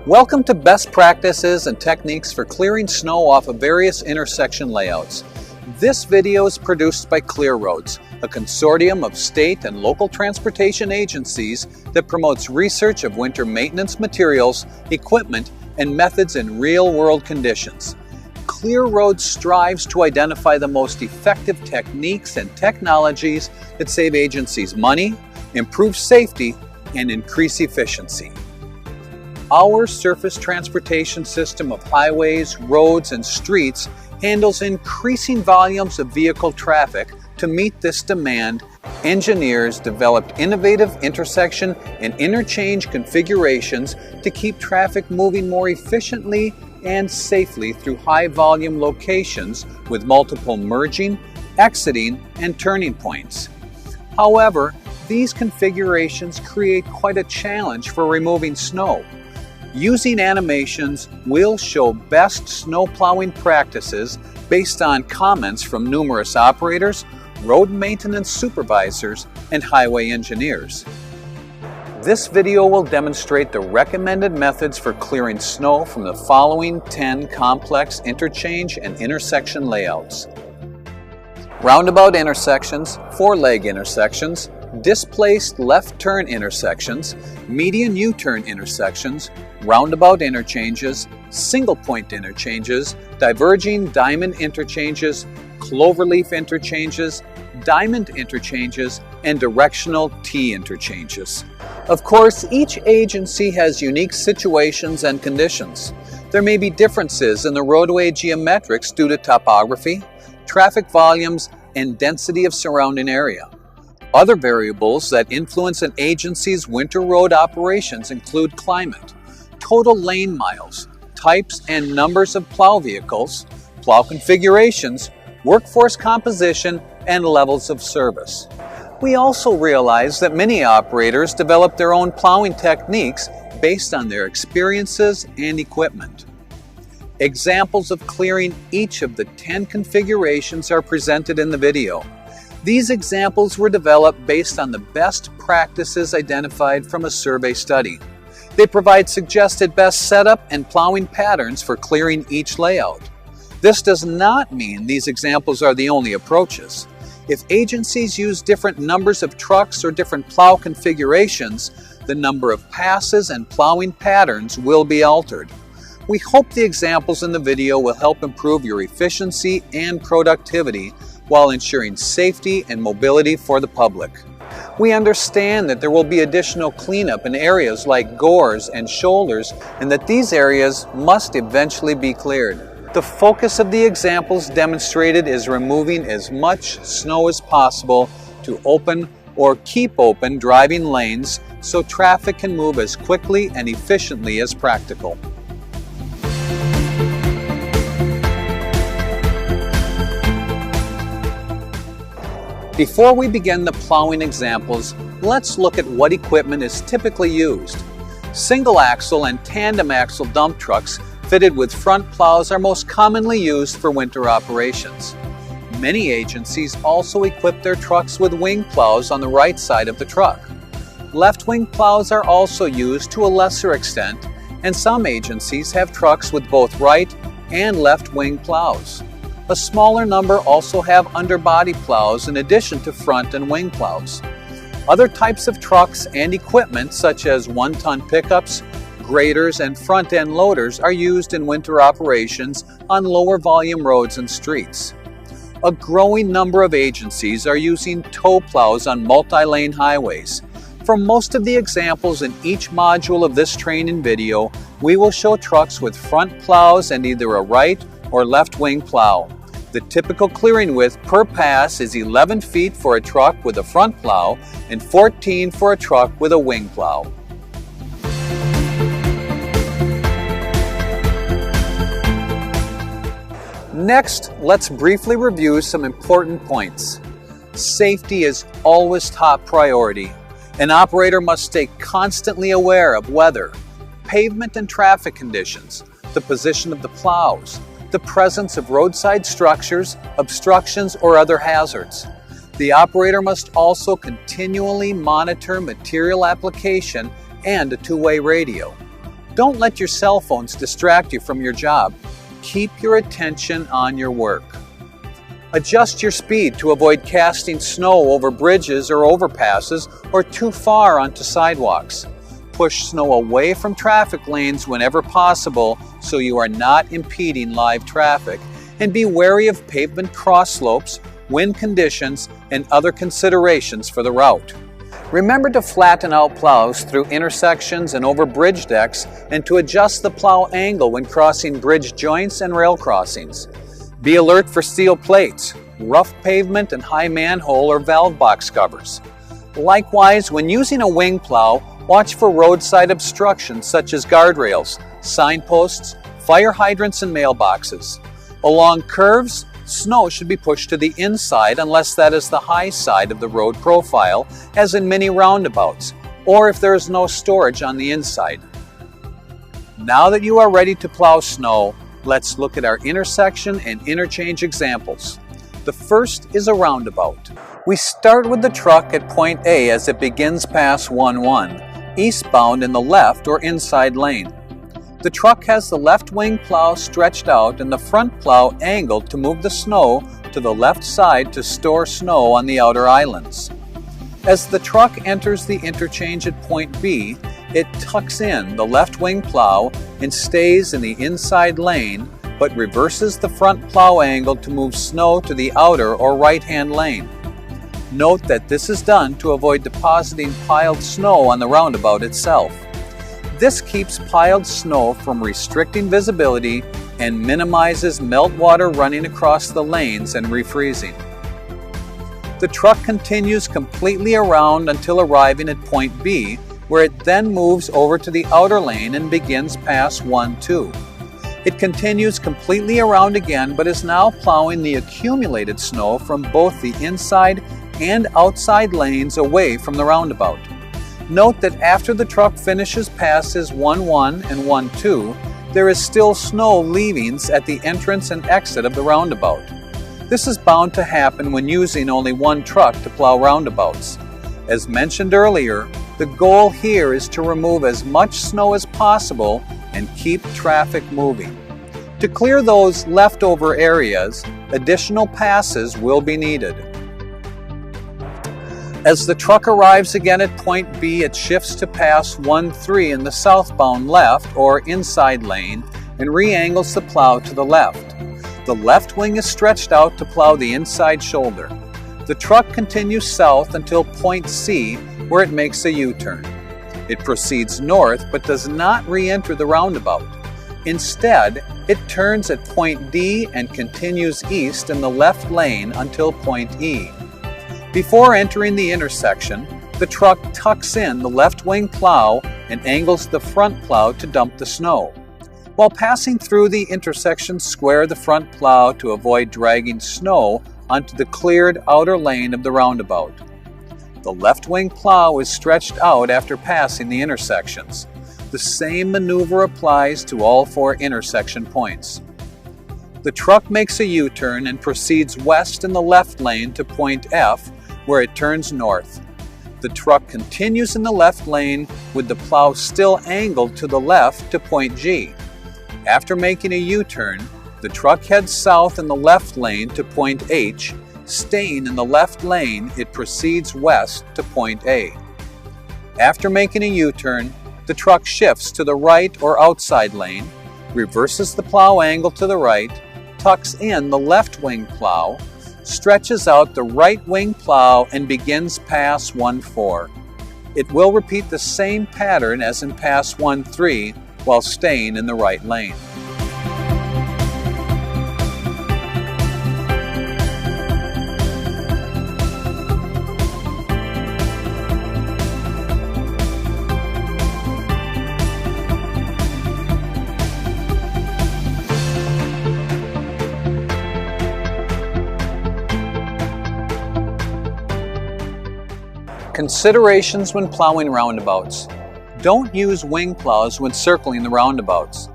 Welcome to Best Practices and Techniques for Clearing Snow off of Various Intersection Layouts. This video is produced by Clear Roads, a consortium of state and local transportation agencies that promotes research of winter maintenance materials, equipment, and methods in real-world conditions. Clear Roads strives to identify the most effective techniques and technologies that save agencies money, improve safety, and increase efficiency. Our surface transportation system of highways, roads, and streets handles increasing volumes of vehicle traffic. To meet this demand, engineers developed innovative intersection and interchange configurations to keep traffic moving more efficiently and safely through high-volume locations with multiple merging, exiting, and turning points. However, these configurations create quite a challenge for removing snow. Using animations, we'll show best snow plowing practices based on comments from numerous operators, road maintenance supervisors, and highway engineers. This video will demonstrate the recommended methods for clearing snow from the following 10 complex interchange and intersection layouts: roundabout intersections, four-leg intersections, displaced left turn intersections, median U-turn intersections, roundabout interchanges, single point interchanges, diverging diamond interchanges, cloverleaf interchanges, diamond interchanges, and directional T interchanges. Of course, each agency has unique situations and conditions. There may be differences in the roadway geometrics due to topography, traffic volumes, and density of surrounding area. Other variables that influence an agency's winter road operations include climate, total lane miles, types and numbers of plow vehicles, plow configurations, workforce composition, and levels of service. We also realize that many operators develop their own plowing techniques based on their experiences and equipment. Examples of clearing each of the 10 configurations are presented in the video. These examples were developed based on the best practices identified from a survey study. They provide suggested best setup and plowing patterns for clearing each layout. This does not mean these examples are the only approaches. If agencies use different numbers of trucks or different plow configurations, the number of passes and plowing patterns will be altered. We hope the examples in the video will help improve your efficiency and productivity while ensuring safety and mobility for the public. We understand that there will be additional cleanup in areas like gores and shoulders, and that these areas must eventually be cleared. The focus of the examples demonstrated is removing as much snow as possible to open or keep open driving lanes so traffic can move as quickly and efficiently as practical. Before we begin the plowing examples, let's look at what equipment is typically used. Single axle and tandem axle dump trucks fitted with front plows are most commonly used for winter operations. Many agencies also equip their trucks with wing plows on the right side of the truck. Left wing plows are also used to a lesser extent, and some agencies have trucks with both right and left wing plows. A smaller number also have underbody plows in addition to front and wing plows. Other types of trucks and equipment such as one-ton pickups, graders, and front-end loaders are used in winter operations on lower volume roads and streets. A growing number of agencies are using tow plows on multi-lane highways. For most of the examples in each module of this training video, we will show trucks with front plows and either a right or left wing plow. The typical clearing width per pass is 11 feet for a truck with a front plow and 14 for a truck with a wing plow. Next, let's briefly review some important points. Safety is always top priority. An operator must stay constantly aware of weather, pavement and traffic conditions, the position of the plows, the presence of roadside structures, obstructions, or other hazards. The operator must also continually monitor material application and a two-way radio. Don't let your cell phones distract you from your job. Keep your attention on your work. Adjust your speed to avoid casting snow over bridges or overpasses or too far onto sidewalks. Push snow away from traffic lanes whenever possible so you are not impeding live traffic, and be wary of pavement cross slopes, wind conditions, and other considerations for the route. Remember to flatten out plows through intersections and over bridge decks, and to adjust the plow angle when crossing bridge joints and rail crossings. Be alert for steel plates, rough pavement, and high manhole or valve box covers. Likewise, when using a wing plow, watch for roadside obstructions such as guardrails, signposts, fire hydrants, and mailboxes. Along curves, snow should be pushed to the inside unless that is the high side of the road profile, as in many roundabouts, or if there is no storage on the inside. Now that you are ready to plow snow, let's look at our intersection and interchange examples. The first is a roundabout. We start with the truck at point A as it begins past 1-1, eastbound in the left or inside lane. The truck has the left wing plow stretched out and the front plow angled to move the snow to the left side to store snow on the outer islands. As the truck enters the interchange at point B, it tucks in the left wing plow and stays in the inside lane, but reverses the front plow angle to move snow to the outer or right-hand lane. Note that this is done to avoid depositing piled snow on the roundabout itself. This keeps piled snow from restricting visibility and minimizes meltwater running across the lanes and refreezing. The truck continues completely around until arriving at point B, where it then moves over to the outer lane and begins past 1-2. It continues completely around again, but is now plowing the accumulated snow from both the inside and outside lanes away from the roundabout. Note that after the truck finishes passes 1-1 and 1-2, there is still snow leavings at the entrance and exit of the roundabout. This is bound to happen when using only one truck to plow roundabouts. As mentioned earlier, the goal here is to remove as much snow as possible and keep traffic moving. To clear those leftover areas, additional passes will be needed. As the truck arrives again at point B, it shifts to pass 1-3 in the southbound left or inside lane and re-angles the plow to the left. The left wing is stretched out to plow the inside shoulder. The truck continues south until point C, where it makes a U-turn. It proceeds north but does not re-enter the roundabout. Instead, it turns at point D and continues east in the left lane until point E. Before entering the intersection, the truck tucks in the left wing plow and angles the front plow to dump the snow. While passing through the intersection, square the front plow to avoid dragging snow onto the cleared outer lane of the roundabout. The left wing plow is stretched out after passing the intersections. The same maneuver applies to all 4 intersection points. The truck makes a U-turn and proceeds west in the left lane to point F, where it turns north. The truck continues in the left lane with the plow still angled to the left to point G. After making a U-turn, the truck heads south in the left lane to point H. Staying in the left lane, it proceeds west to point A. After making a U-turn, the truck shifts to the right or outside lane, reverses the plow angle to the right, tucks in the left wing plow, stretches out the right wing plow, and begins pass 1-4. It will repeat the same pattern as in pass 1-3 while staying in the right lane. Considerations when plowing roundabouts. Don't use wing plows when circling the roundabouts.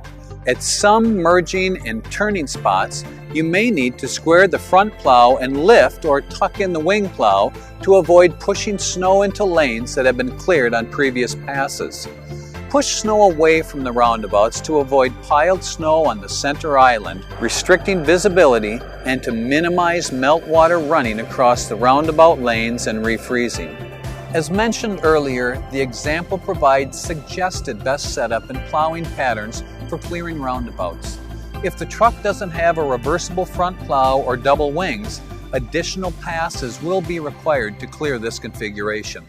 At some merging and turning spots, you may need to square the front plow and lift or tuck in the wing plow to avoid pushing snow into lanes that have been cleared on previous passes. push snow away from the roundabouts to avoid piled snow on the center island, restricting visibility, and to minimize meltwater running across the roundabout lanes and refreezing. As mentioned earlier, the example provides suggested best setup and plowing patterns for clearing roundabouts. If the truck doesn't have a reversible front plow or double wings, additional passes will be required to clear this configuration.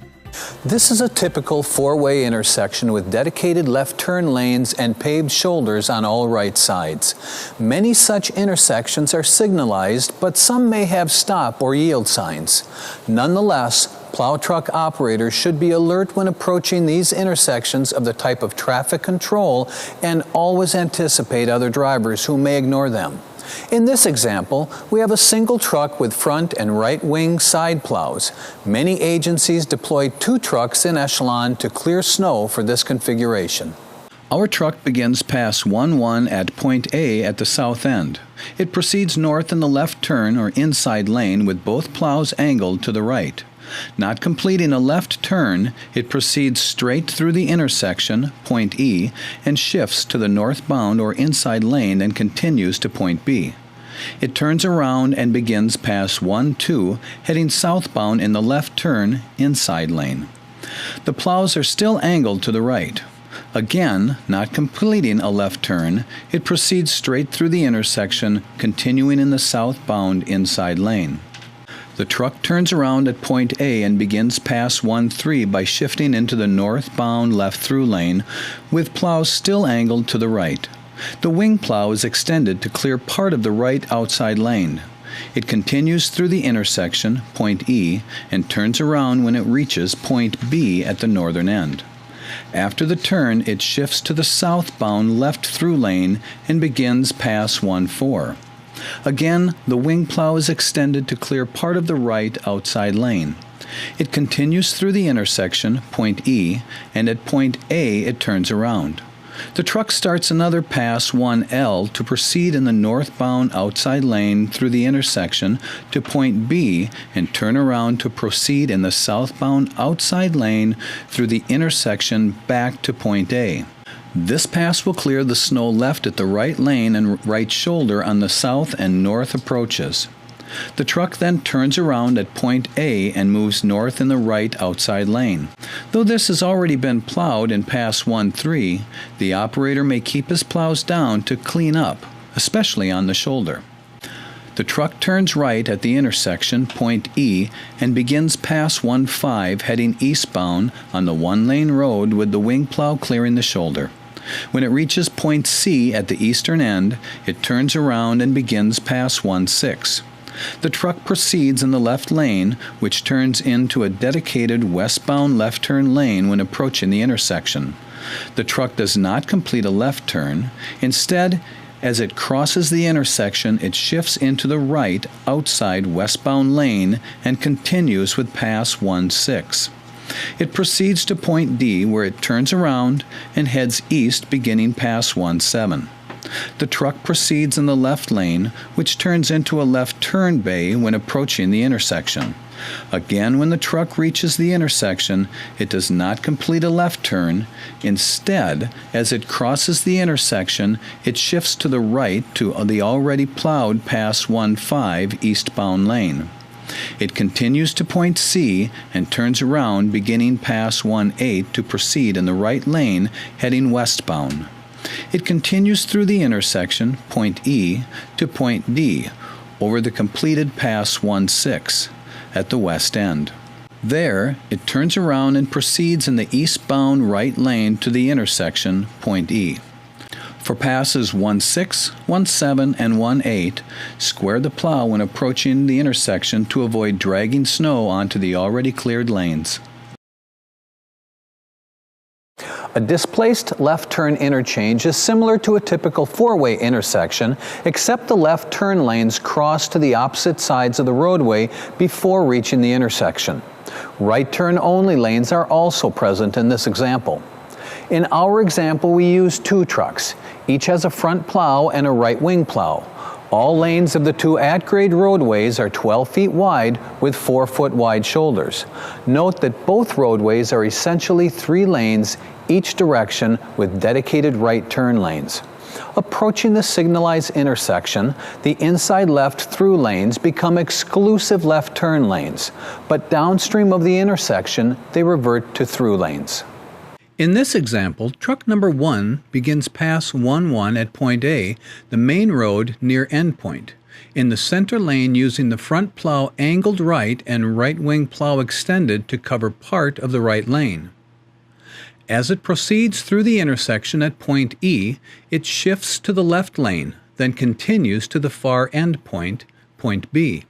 This is a typical four-way intersection with dedicated left turn lanes and paved shoulders on all right sides. Many such intersections are signalized, but some may have stop or yield signs. Nonetheless, plow truck operators should be alert when approaching these intersections of the type of traffic control and always anticipate other drivers who may ignore them. In this example, we have a single truck with front and right wing side plows. Many agencies deploy 2 trucks in echelon to clear snow for this configuration. Our truck begins pass 1-1 at point A at the south end. It proceeds north in the left turn or inside lane with both plows angled to the right. Not completing a left turn, it proceeds straight through the intersection, point E, and shifts to the northbound or inside lane and continues to point B. It turns around and begins pass 1-2, heading southbound in the left turn, inside lane. The plows are still angled to the right. Again, not completing a left turn, it proceeds straight through the intersection, continuing in the southbound inside lane. The truck turns around at point A and begins pass 1-3 by shifting into the northbound left through lane, with plows still angled to the right. The wing plow is extended to clear part of the right outside lane. It continues through the intersection, point E, and turns around when it reaches point B at the northern end. After the turn, it shifts to the southbound left through lane and begins pass 1-4. Again, the wing plow is extended to clear part of the right outside lane. It continues through the intersection, point E, and at point A it turns around. The truck starts another pass 1L to proceed in the northbound outside lane through the intersection to point B and turn around to proceed in the southbound outside lane through the intersection back to point A. This pass will clear the snow left at the right lane and right shoulder on the south and north approaches. The truck then turns around at point A and moves north in the right outside lane. Though this has already been plowed in pass 1-3, the operator may keep his plows down to clean up, especially on the shoulder. The truck turns right at the intersection, point E, and begins pass 1-5 heading eastbound on the one-lane road with the wing plow clearing the shoulder. When it reaches point C at the eastern end, it turns around and begins pass 1-6. The truck proceeds in the left lane, which turns into a dedicated westbound left turn lane when approaching the intersection. The truck does not complete a left turn. Instead, as it crosses the intersection, it shifts into the right outside westbound lane and continues with pass 1-6. It proceeds to point D, where it turns around and heads east beginning pass 1-7. The truck proceeds in the left lane, which turns into a left turn bay when approaching the intersection. Again, when the truck reaches the intersection, it does not complete a left turn. Instead, as it crosses the intersection, it shifts to the right to the already plowed pass 1-5 eastbound lane. It continues to point C and turns around beginning pass 1-8 to proceed in the right lane heading westbound. It continues through the intersection, point E, to point D, over the completed pass 1-6 at the west end. There, it turns around and proceeds in the eastbound right lane to the intersection, point E. For passes 1-6, 1-7, and 1-8, square the plow when approaching the intersection to avoid dragging snow onto the already cleared lanes. A displaced left turn interchange is similar to a typical four-way intersection, except the left turn lanes cross to the opposite sides of the roadway before reaching the intersection. Right turn only lanes are also present in this example. In our example, we use 2 trucks. Each has a front plow and a right wing plow. All lanes of the two at-grade roadways are 12 feet wide with 4-foot wide shoulders. Note that both roadways are essentially 3 lanes each direction with dedicated right turn lanes. Approaching the signalized intersection, the inside left through lanes become exclusive left turn lanes, but downstream of the intersection, they revert to through lanes. In this example, truck number 1 begins pass 1-1 at point A, the main road near endpoint, in the center lane using the front plow angled right and right wing plow extended to cover part of the right lane. As it proceeds through the intersection at point E, it shifts to the left lane, then continues to the far end point, point B.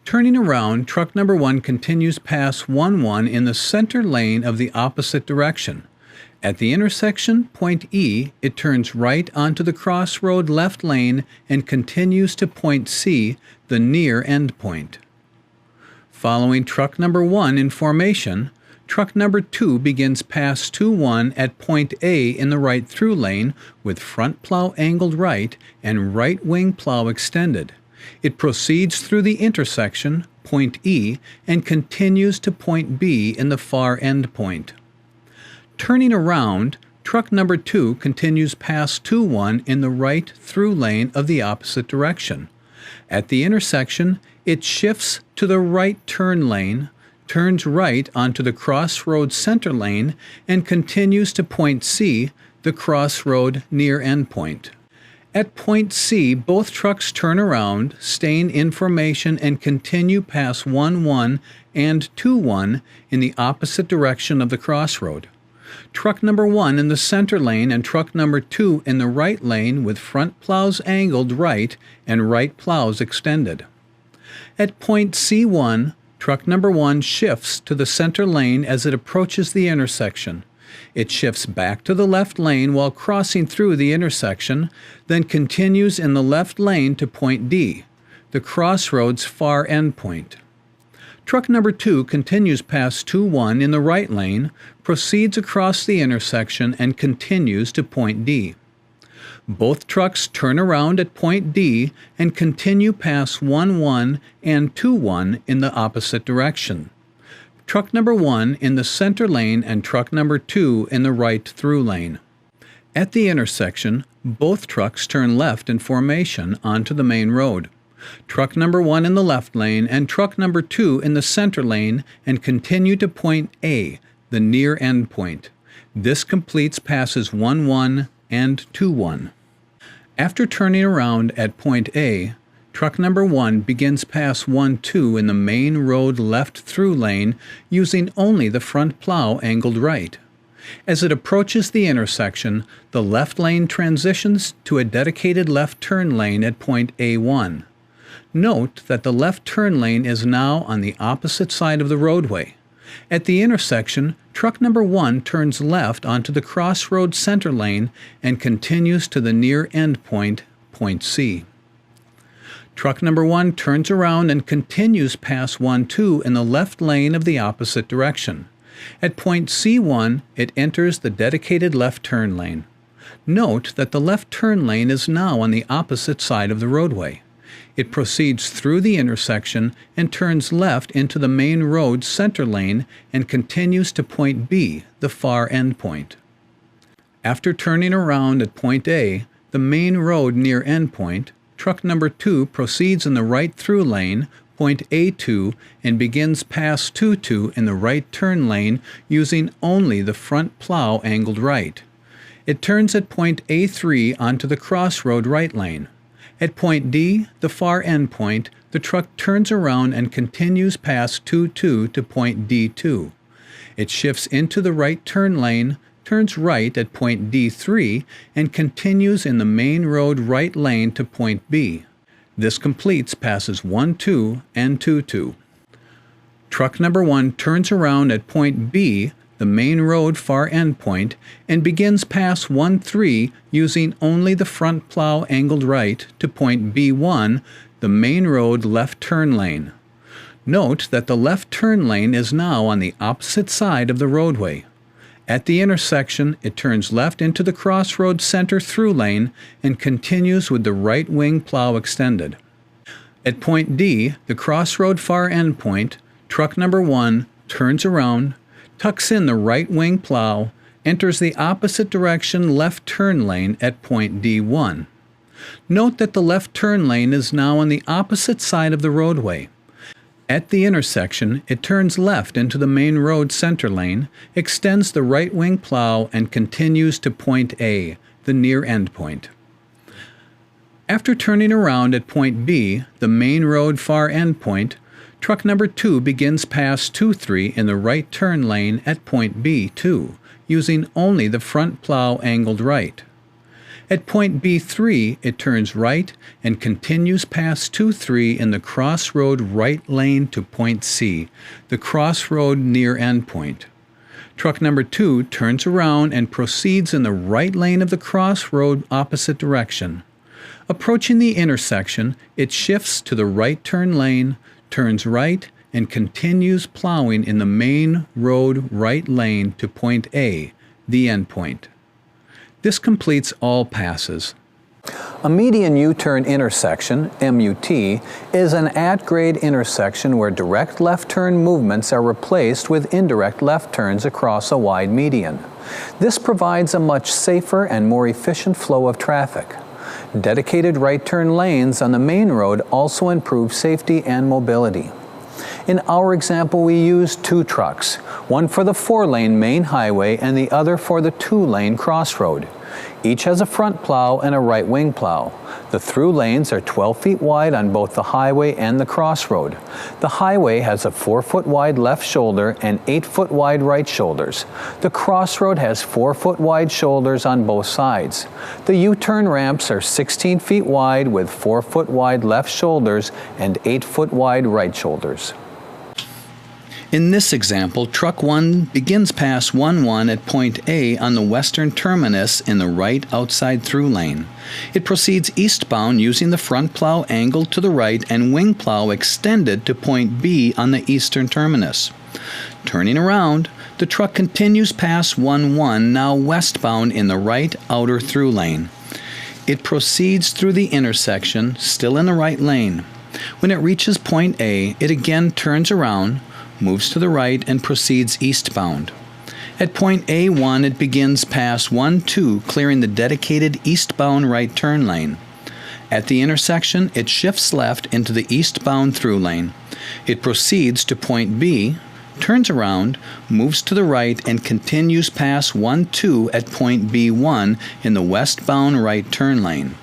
Turning around, truck number 1 continues past 1-1 in the center lane of the opposite direction. At the intersection, point E, it turns right onto the crossroad left lane and continues to point C, the near end point. Following truck number 1 in formation, truck number 2 begins pass 2-1 at point A in the right through lane with front plow angled right and right wing plow extended. It proceeds through the intersection, point E, and continues to point B in the far end point. Turning around, truck number 2 continues past 2-1 in the right through lane of the opposite direction. At the intersection, it shifts to the right turn lane, turns right onto the crossroad center lane, and continues to point C, the crossroad near endpoint. At point C, both trucks turn around, staying in formation, and continue past 1-1 and 2-1 in the opposite direction of the crossroad. Truck number 1 in the center lane and truck number 2 in the right lane with front plows angled right and right plows extended. At point C1, truck number 1 shifts to the center lane as it approaches the intersection. It shifts back to the left lane while crossing through the intersection, then continues in the left lane to point D, the crossroad's far end point. Truck number 2 continues past 2-1 in the right lane, proceeds across the intersection, and continues to point D. Both trucks turn around at point D and continue past 1-1 and 2-1 in the opposite direction. Truck number 1 in the center lane and truck number 2 in the right through lane. At the intersection, both trucks turn left in formation onto the main road. Truck number 1 in the left lane and truck number 2 in the center lane and continue to point A, the near end point. This completes passes 1-1 and 2-1. After turning around at point A, truck number 1 begins pass 1-2 in the main road left through lane using only the front plow angled right. As it approaches the intersection, the left lane transitions to a dedicated left turn lane at point A1. Note that the left turn lane is now on the opposite side of the roadway. At the intersection, truck number 1 turns left onto the crossroad center lane and continues to the near end point, point C. Truck number 1 turns around and continues past 1-2 in the left lane of the opposite direction. At point C1, it enters the dedicated left turn lane. Note that the left turn lane is now on the opposite side of the roadway. It proceeds through the intersection and turns left into the main road center lane and continues to point B, the far end point. After turning around at point A, the main road near end point, truck number 2 proceeds in the right through lane, point A2, and begins past 2-2 in the right turn lane using only the front plow angled right. It turns at point A3 onto the crossroad right lane. At point D, the far end point, the truck turns around and continues past 2-2 to point D2. It shifts into the right turn lane, turns right at point D3, and continues in the main road right lane to point B. This completes passes 1-2 and 2-2. Truck number 1 turns around at point B, the main road far end point, and begins past 1-3 using only the front plow angled right to point B1, the main road left turn lane. Note that the left turn lane is now on the opposite side of the roadway. At the intersection, it turns left into the crossroad center through lane and continues with the right wing plow extended. At point D, the crossroad far end point, truck number 1 turns around, tucks in the right wing plow, enters the opposite direction left turn lane at point D1. Note that the left turn lane is now on the opposite side of the roadway. At the intersection, it turns left into the main road center lane, extends the right wing plow, and continues to point A, the near end point. After turning around at point B, the main road far end point, truck number 2 begins past 2-3 in the right turn lane at point B2, using only the front plow angled right. At point B3, it turns right and continues past 2-3 in the crossroad right lane to point C, the crossroad near end point. Truck number 2 turns around and proceeds in the right lane of the crossroad opposite direction. Approaching the intersection, it shifts to the right turn lane, turns right, and continues plowing in the main road right lane to point A, the end point. This completes all passes. A median U-turn intersection, MUT, is an at-grade intersection where direct left turn movements are replaced with indirect left turns across a wide median. This provides a much safer and more efficient flow of traffic. Dedicated right turn lanes on the main road also improve safety and mobility. In our example, we used 2 trucks, one for the 4-lane main highway and the other for the 2-lane crossroad. Each has a front plow and a right wing plow. The through lanes are 12 feet wide on both the highway and the crossroad. The highway has a 4-foot wide left shoulder and 8-foot wide right shoulders. The crossroad has 4-foot wide shoulders on both sides. The U-turn ramps are 16 feet wide with 4-foot wide left shoulders and 8-foot wide right shoulders. In this example, truck 1 begins past 1-1 at point A on the western terminus in the right outside through lane. It proceeds eastbound using the front plow angled to the right and wing plow extended to point B on the eastern terminus. Turning around, the truck continues past 1-1, now westbound in the right outer through lane. It proceeds through the intersection, still in the right lane. When it reaches point A, it again turns around, moves to the right, and proceeds eastbound. At point A1, it begins past 1-2, clearing the dedicated eastbound right turn lane. At the intersection, it shifts left into the eastbound through lane. It proceeds to point B, turns around, moves to the right, and continues past 1-2 at point B1 in the westbound right turn lane.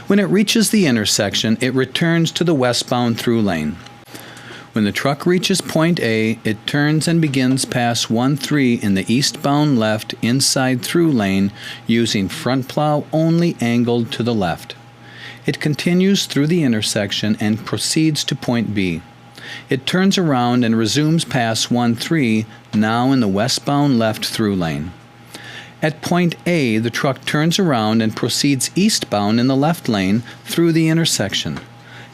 When it reaches the intersection, it returns to the westbound through lane. When the truck reaches point A, it turns and begins past 1-3 in the eastbound left inside through lane using front plow only angled to the left. It continues through the intersection and proceeds to point B. It turns around and resumes past 1-3, now in the westbound left through lane. At point A, the truck turns around and proceeds eastbound in the left lane through the intersection.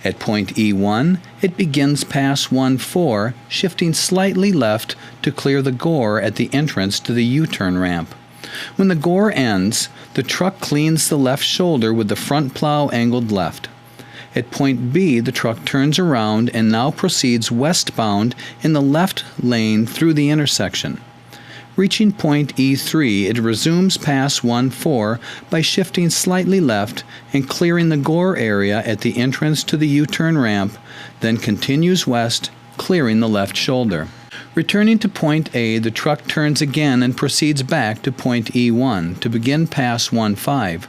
At point E1, it begins past 1-4, shifting slightly left to clear the gore at the entrance to the U-turn ramp. When the gore ends, the truck cleans the left shoulder with the front plow angled left. At point B, the truck turns around and now proceeds westbound in the left lane through the intersection. Reaching point E3, it resumes past 1-4 by shifting slightly left and clearing the gore area at the entrance to the U-turn ramp, then continues west, clearing the left shoulder. Returning to point A, the truck turns again and proceeds back to point E1 to begin past 1-5.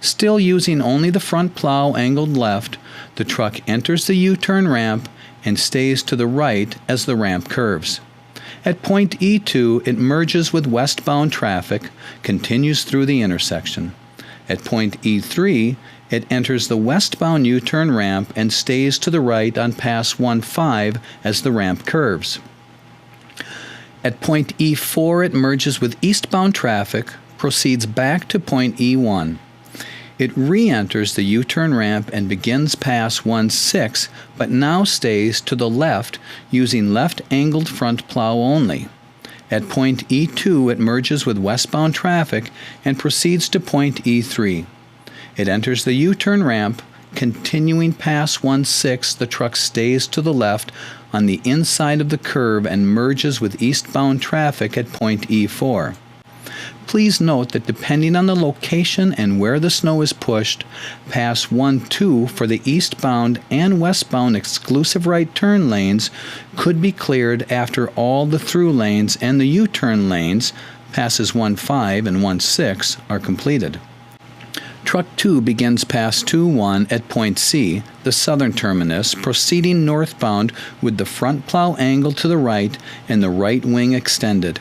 Still using only the front plow angled left, the truck enters the U-turn ramp and stays to the right as the ramp curves. At point E2, it merges with westbound traffic, continues through the intersection. At point E3, it enters the westbound U-turn ramp and stays to the right on pass 1-5 as the ramp curves. At point E4, it merges with eastbound traffic, proceeds back to point E1. It re-enters the U-turn ramp and begins past 1-6, but now stays to the left using left-angled front plow only. At point E2, it merges with westbound traffic and proceeds to point E3. It enters the U-turn ramp. Continuing past 1/6, the truck stays to the left on the inside of the curve and merges with eastbound traffic at point E4. Please note that depending on the location and where the snow is pushed, pass 1-2 for the eastbound and westbound exclusive right turn lanes could be cleared after all the through lanes and the U-turn lanes, passes 1-5 and 1-6, are completed. Truck 2 begins past 2-1 at point C, the southern terminus, proceeding northbound with the front plow angled to the right and the right wing extended.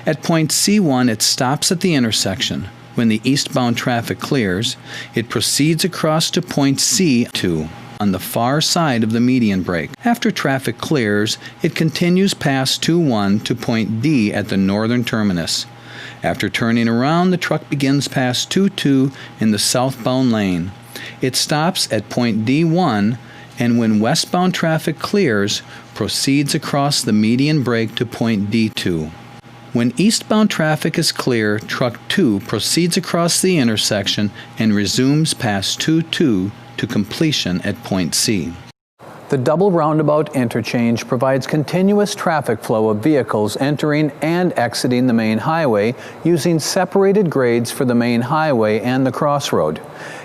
At point C1, it stops at the intersection. When the eastbound traffic clears, it proceeds across to point C2 on the far side of the median break. After traffic clears, it continues past 2-1 to point D at the northern terminus. After turning around, the truck begins past 2-2 in the southbound lane. It stops at point D1, and when westbound traffic clears, proceeds across the median break to point D2. When eastbound traffic is clear, truck 2 proceeds across the intersection and resumes past 2-2 to completion at point C. The double roundabout interchange provides continuous traffic flow of vehicles entering and exiting the main highway using separated grades for the main highway and the crossroad.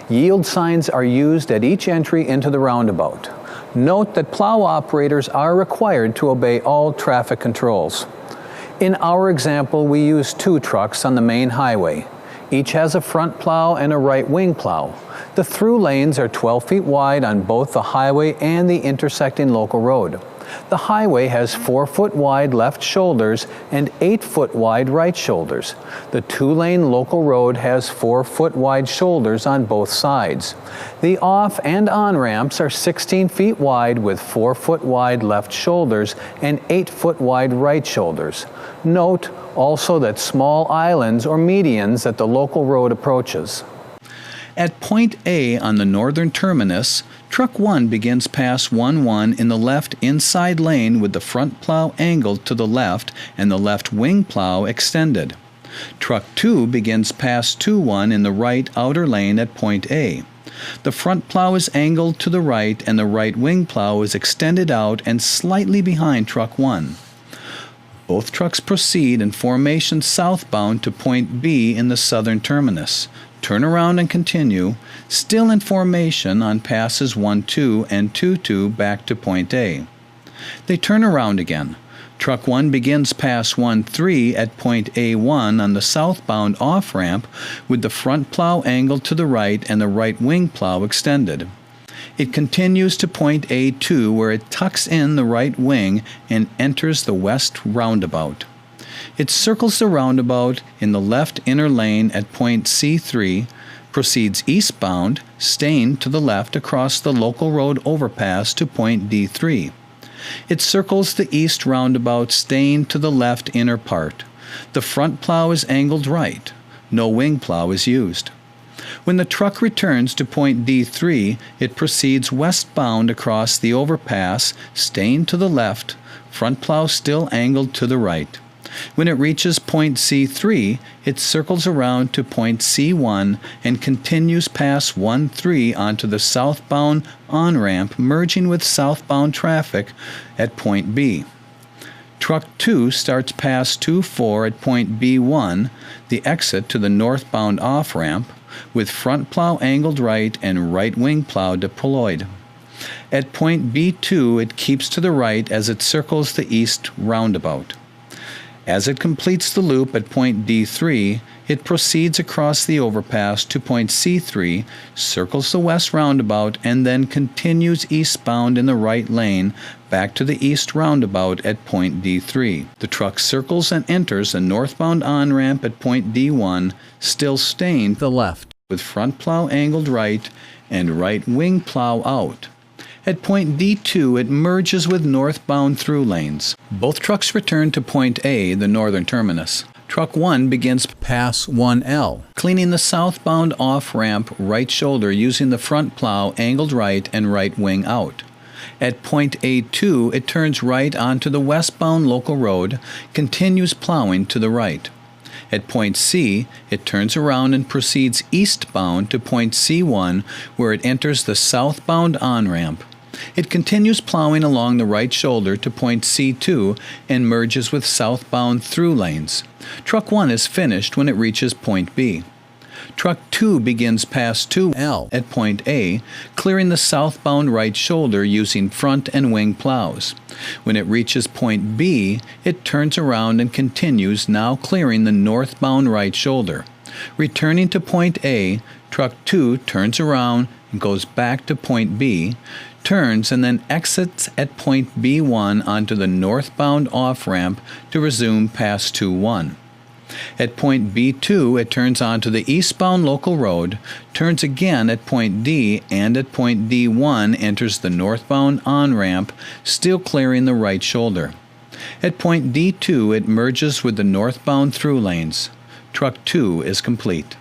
Yield signs are used at each entry into the roundabout. Note that plow operators are required to obey all traffic controls. In our example, we use 2 trucks on the main highway. Each has a front plow and a right wing plow. The through lanes are 12 feet wide on both the highway and the intersecting local road. The highway has 4-foot wide left shoulders and 8-foot wide right shoulders. The 2-lane local road has 4-foot wide shoulders on both sides. The off and on ramps are 16 feet wide with 4-foot wide left shoulders and 8-foot wide right shoulders. Note also that small islands or medians that the local road approaches. At point A on the northern terminus, truck 1 begins past 1-1 in the left inside lane with the front plow angled to the left and the left wing plow extended. Truck 2 begins past 2-1 in the right outer lane at point A. The front plow is angled to the right and the right wing plow is extended out and slightly behind truck 1. Both trucks proceed in formation southbound to point B in the southern terminus. Turn around and continue, still in formation on passes 1-2 and 2-2 back to point A. They turn around again. Truck 1 begins past 1-3 at point A1 on the southbound off-ramp with the front plow angled to the right and the right wing plow extended. It continues to point A2 where it tucks in the right wing and enters the west roundabout. It circles the roundabout in the left inner lane at point C3, proceeds eastbound, staying to the left across the local road overpass to point D3. It circles the east roundabout, staying to the left inner part. The front plow is angled right. No wing plow is used. When the truck returns to point D3, it proceeds westbound across the overpass, staying to the left, front plow still angled to the right. When it reaches point C3, it circles around to point C1 and continues past 1-3 onto the southbound on-ramp, merging with southbound traffic at point B. Truck 2 starts past 2-4 at point B1, the exit to the northbound off-ramp, with front plow angled right and right wing plow deployed. At point B2, it keeps to the right as it circles the east roundabout. As it completes the loop at point D3, it proceeds across the overpass to point C3, circles the west roundabout, and then continues eastbound in the right lane back to the east roundabout at point D3. The truck circles and enters the northbound on-ramp at point D1, still staying to the left, with front plow angled right and right wing plow out. At point D2, it merges with northbound through lanes. Both trucks return to point A, the northern terminus. Truck 1 begins past 1L, cleaning the southbound off-ramp right shoulder using the front plow angled right and right wing out. At point A2, it turns right onto the westbound local road, continues plowing to the right. At point C, it turns around and proceeds eastbound to point C1, where it enters the southbound on-ramp. It continues plowing along the right shoulder to point C2 and merges with southbound through lanes. Truck 1 is finished when it reaches point B. Truck 2 begins past 2L at point A, clearing the southbound right shoulder using front and wing plows. When it reaches point B, it turns around and continues, now clearing the northbound right shoulder. Returning to point A, Truck 2 turns around and goes back to point B, turns and then exits at point B1 onto the northbound off-ramp to resume past 2-1. At point B2, it turns onto the eastbound local road, turns again at point D, and at point D1 enters the northbound on-ramp, still clearing the right shoulder. At point D2, it merges with the northbound through lanes. Truck 2 is complete.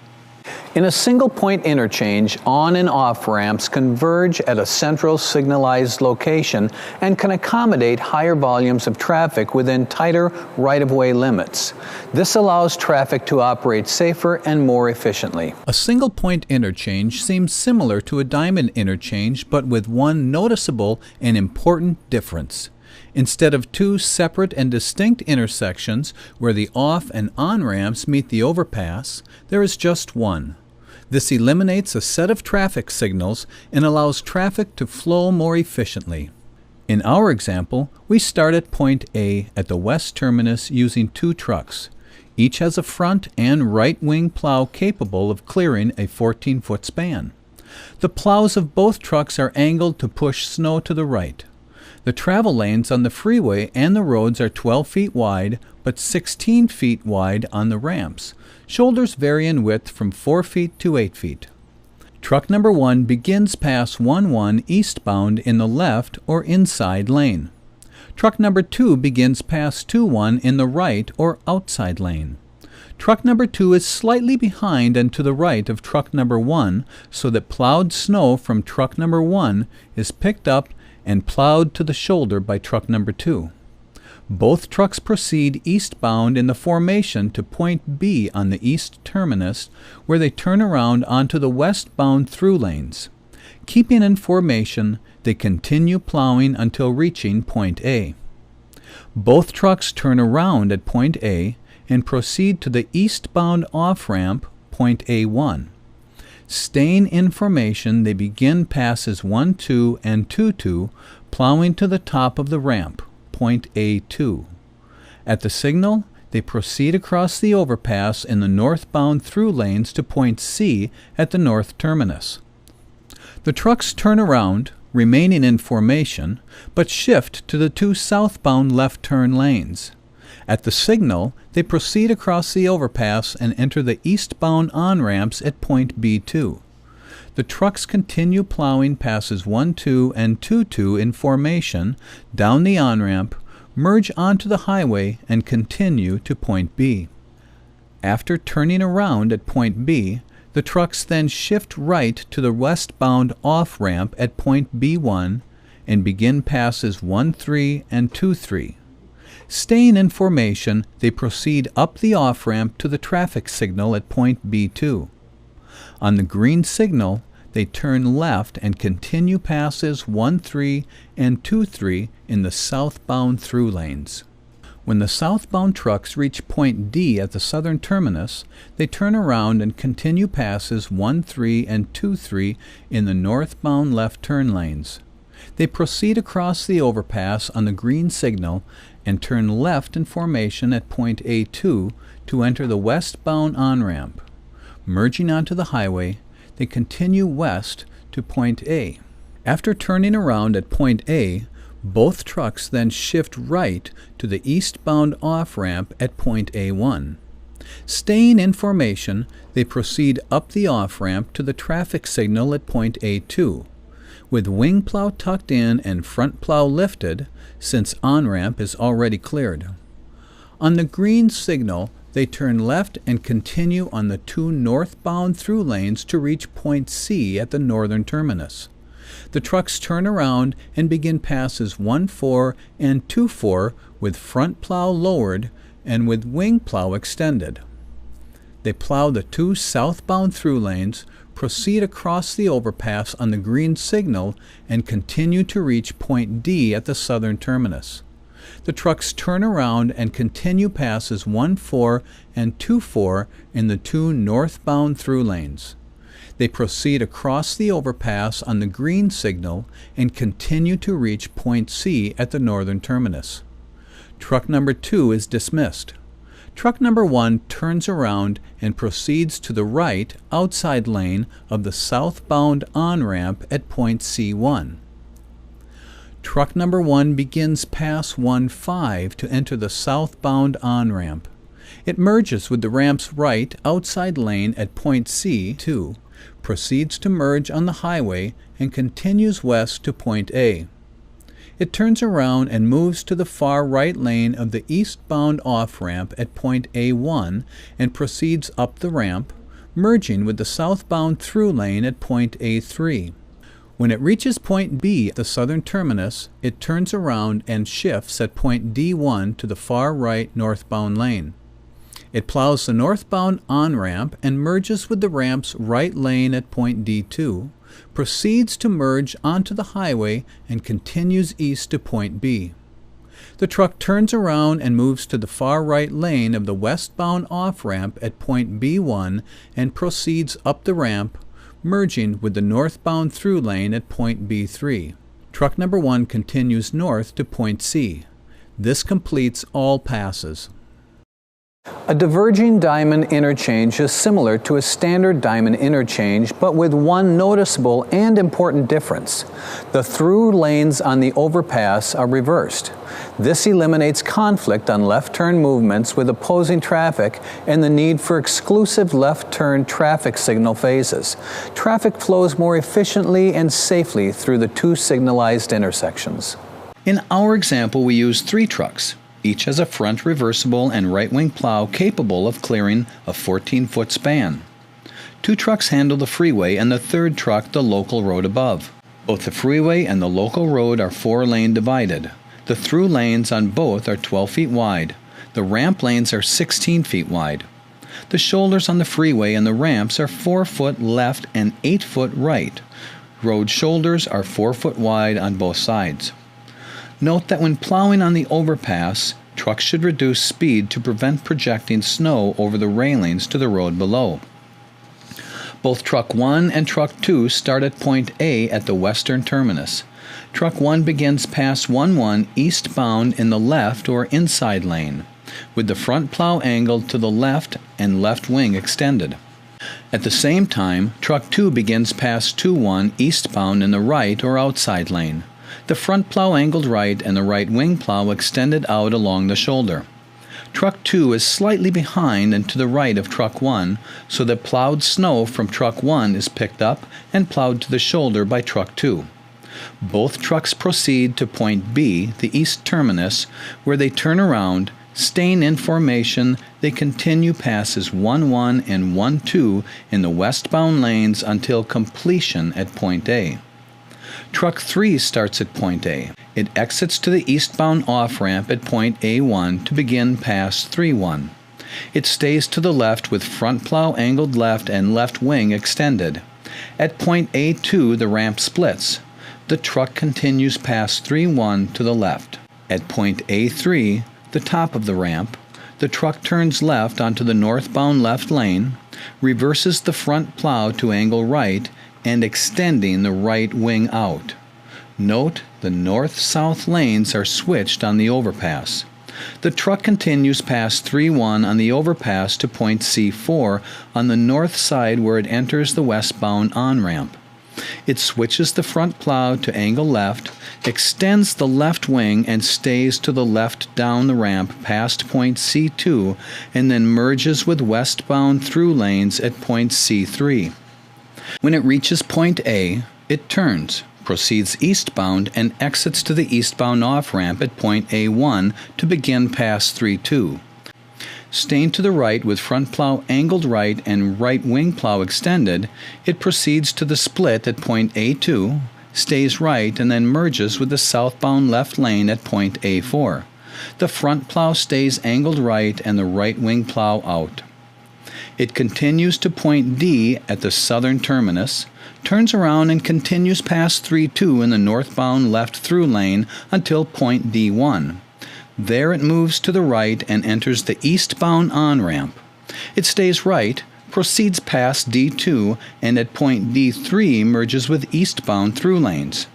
In a single-point interchange, on and off ramps converge at a central signalized location and can accommodate higher volumes of traffic within tighter right-of-way limits. This allows traffic to operate safer and more efficiently. A single-point interchange seems similar to a diamond interchange, but with one noticeable and important difference. Instead of two separate and distinct intersections where the off and on ramps meet the overpass, there is just one. This eliminates a set of traffic signals and allows traffic to flow more efficiently. In our example, we start at point A at the west terminus using two trucks. Each has a front and right wing plow capable of clearing a 14-foot span. The plows of both trucks are angled to push snow to the right. The travel lanes on the freeway and the roads are 12 feet wide, but 16 feet wide on the ramps. Shoulders vary in width from 4 feet to 8 feet. Truck number 1 begins past 1-1 eastbound in the left or inside lane. Truck number 2 begins past 2-1 in the right or outside lane. Truck number 2 is slightly behind and to the right of truck number 1, so that plowed snow from truck number 1 is picked up and plowed to the shoulder by truck number 2. Both trucks proceed eastbound in the formation to point B on the east terminus, where they turn around onto the westbound through lanes. Keeping in formation, they continue plowing until reaching point A. Both trucks turn around at point A and proceed to the eastbound off-ramp, point A1. Staying in formation, they begin passes 1-2 and 2-2, plowing to the top of the ramp, point A2. At the signal, they proceed across the overpass in the northbound through lanes to point C at the north terminus. The trucks turn around, remaining in formation, but shift to the two southbound left turn lanes. At the signal, they proceed across the overpass and enter the eastbound on-ramps at point B2. The trucks continue plowing passes 1-2 and 2-2 in formation down the on-ramp, merge onto the highway, and continue to point B. After turning around at point B, the trucks then shift right to the westbound off-ramp at point B1 and begin passes 1-3 and 2-3. Staying in formation, they proceed up the off-ramp to the traffic signal at point B2. On the green signal, they turn left and continue passes 1-3 and 2-3 in the southbound through lanes. When the southbound trucks reach point D at the southern terminus, they turn around and continue passes 1-3 and 2-3 in the northbound left turn lanes. They proceed across the overpass on the green signal and turn left in formation at point A2 to enter the westbound on-ramp. Merging onto the highway, they continue west to point A. After turning around at point A, both trucks then shift right to the eastbound off-ramp at point A1. Staying in formation, they proceed up the off-ramp to the traffic signal at point A2. With wing plow tucked in and front plow lifted, since on-ramp is already cleared. On the green signal, they turn left and continue on the two northbound through lanes to reach point C at the northern terminus. The trucks turn around and begin passes 1-4 and 2-4 with front plow lowered and with wing plow extended. They plow the two southbound through lanes, proceed across the overpass on the green signal, and continue to reach point D at the southern terminus. The trucks turn around and continue passes 1-4 and 2-4 in the two northbound through lanes. They proceed across the overpass on the green signal and continue to reach point C at the northern terminus. Truck number 2 is dismissed. Truck number 1 turns around and proceeds to the right outside lane of the southbound on-ramp at point C1. Truck number 1 begins pass 1-5 to enter the southbound on-ramp. It merges with the ramp's right outside lane at point C2, proceeds to merge on the highway, and continues west to point A. It turns around and moves to the far right lane of the eastbound off-ramp at point A1 and proceeds up the ramp, merging with the southbound through lane at point A3. When it reaches point B at the southern terminus, it turns around and shifts at point D1 to the far right northbound lane. It plows the northbound on-ramp and merges with the ramp's right lane at point D2, proceeds to merge onto the highway, and continues east to point B. The truck turns around and moves to the far right lane of the westbound off-ramp at point B1 and proceeds up the ramp, merging with the northbound through lane at point B3. Truck number 1 continues north to point C. This completes all passes. A diverging diamond interchange is similar to a standard diamond interchange, but with one noticeable and important difference. The through lanes on the overpass are reversed. This eliminates conflict on left turn movements with opposing traffic and the need for exclusive left turn traffic signal phases. Traffic flows more efficiently and safely through the two signalized intersections. In our example, we use 3 trucks. Each has a front reversible and right-wing plow capable of clearing a 14-foot span. 2 trucks handle the freeway and the third truck the local road above. Both the freeway and the local road are 4-lane divided. The through lanes on both are 12 feet wide. The ramp lanes are 16 feet wide. The shoulders on the freeway and the ramps are 4 foot left and 8 foot right. Road shoulders are 4 foot wide on both sides. Note that when plowing on the overpass, trucks should reduce speed to prevent projecting snow over the railings to the road below. Both Truck 1 and Truck 2 start at point A at the western terminus. Truck 1 begins pass 1-1 eastbound in the left or inside lane, with the front plow angled to the left and left wing extended. At the same time, Truck 2 begins pass 2-1 eastbound in the right or outside lane. The front plow angled right and the right wing plow extended out along the shoulder. Truck 2 is slightly behind and to the right of Truck 1, so that plowed snow from Truck 1 is picked up and plowed to the shoulder by Truck 2. Both trucks proceed to point B, the east terminus, where they turn around. Staying in formation, they continue passes 1-1 and 1-2 in the westbound lanes until completion at point A. Truck 3 starts at point A. It exits to the eastbound off-ramp at point A1 to begin pass 3-1. It stays to the left with front plow angled left and left wing extended. At point A2, the ramp splits. The truck continues past 3-1 to the left. At point A3, the top of the ramp, the truck turns left onto the northbound left lane, reverses the front plow to angle right, and extending the right wing out. Note the north-south lanes are switched on the overpass. The truck continues past 3-1 on the overpass to point C4 on the north side where it enters the westbound on-ramp. It switches the front plow to angle left, extends the left wing and stays to the left down the ramp past point C2 and then merges with westbound through lanes at point C3. When it reaches point A, it turns, proceeds eastbound, and exits to the eastbound off-ramp at point A1 to begin pass 3-2. Staying to the right with front plow angled right and right wing plow extended, it proceeds to the split at point A2, stays right and then merges with the southbound left lane at point A4. The front plow stays angled right and the right wing plow out. It continues to point D at the southern terminus, turns around and continues past 3-2 in the northbound left through lane until point D1. There it moves to the right and enters the eastbound on-ramp. It stays right, proceeds past D2, and at point D3 merges with eastbound through lanes.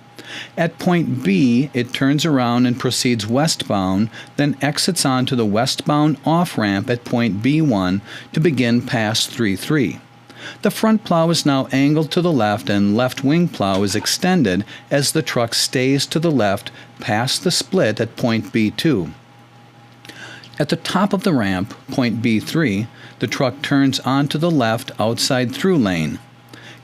At point B, it turns around and proceeds westbound, then exits onto the westbound off-ramp at point B1 to begin past 3-3. The front plow is now angled to the left and left wing plow is extended as the truck stays to the left past the split at point B2. At the top of the ramp, point B3, the truck turns onto the left outside through lane.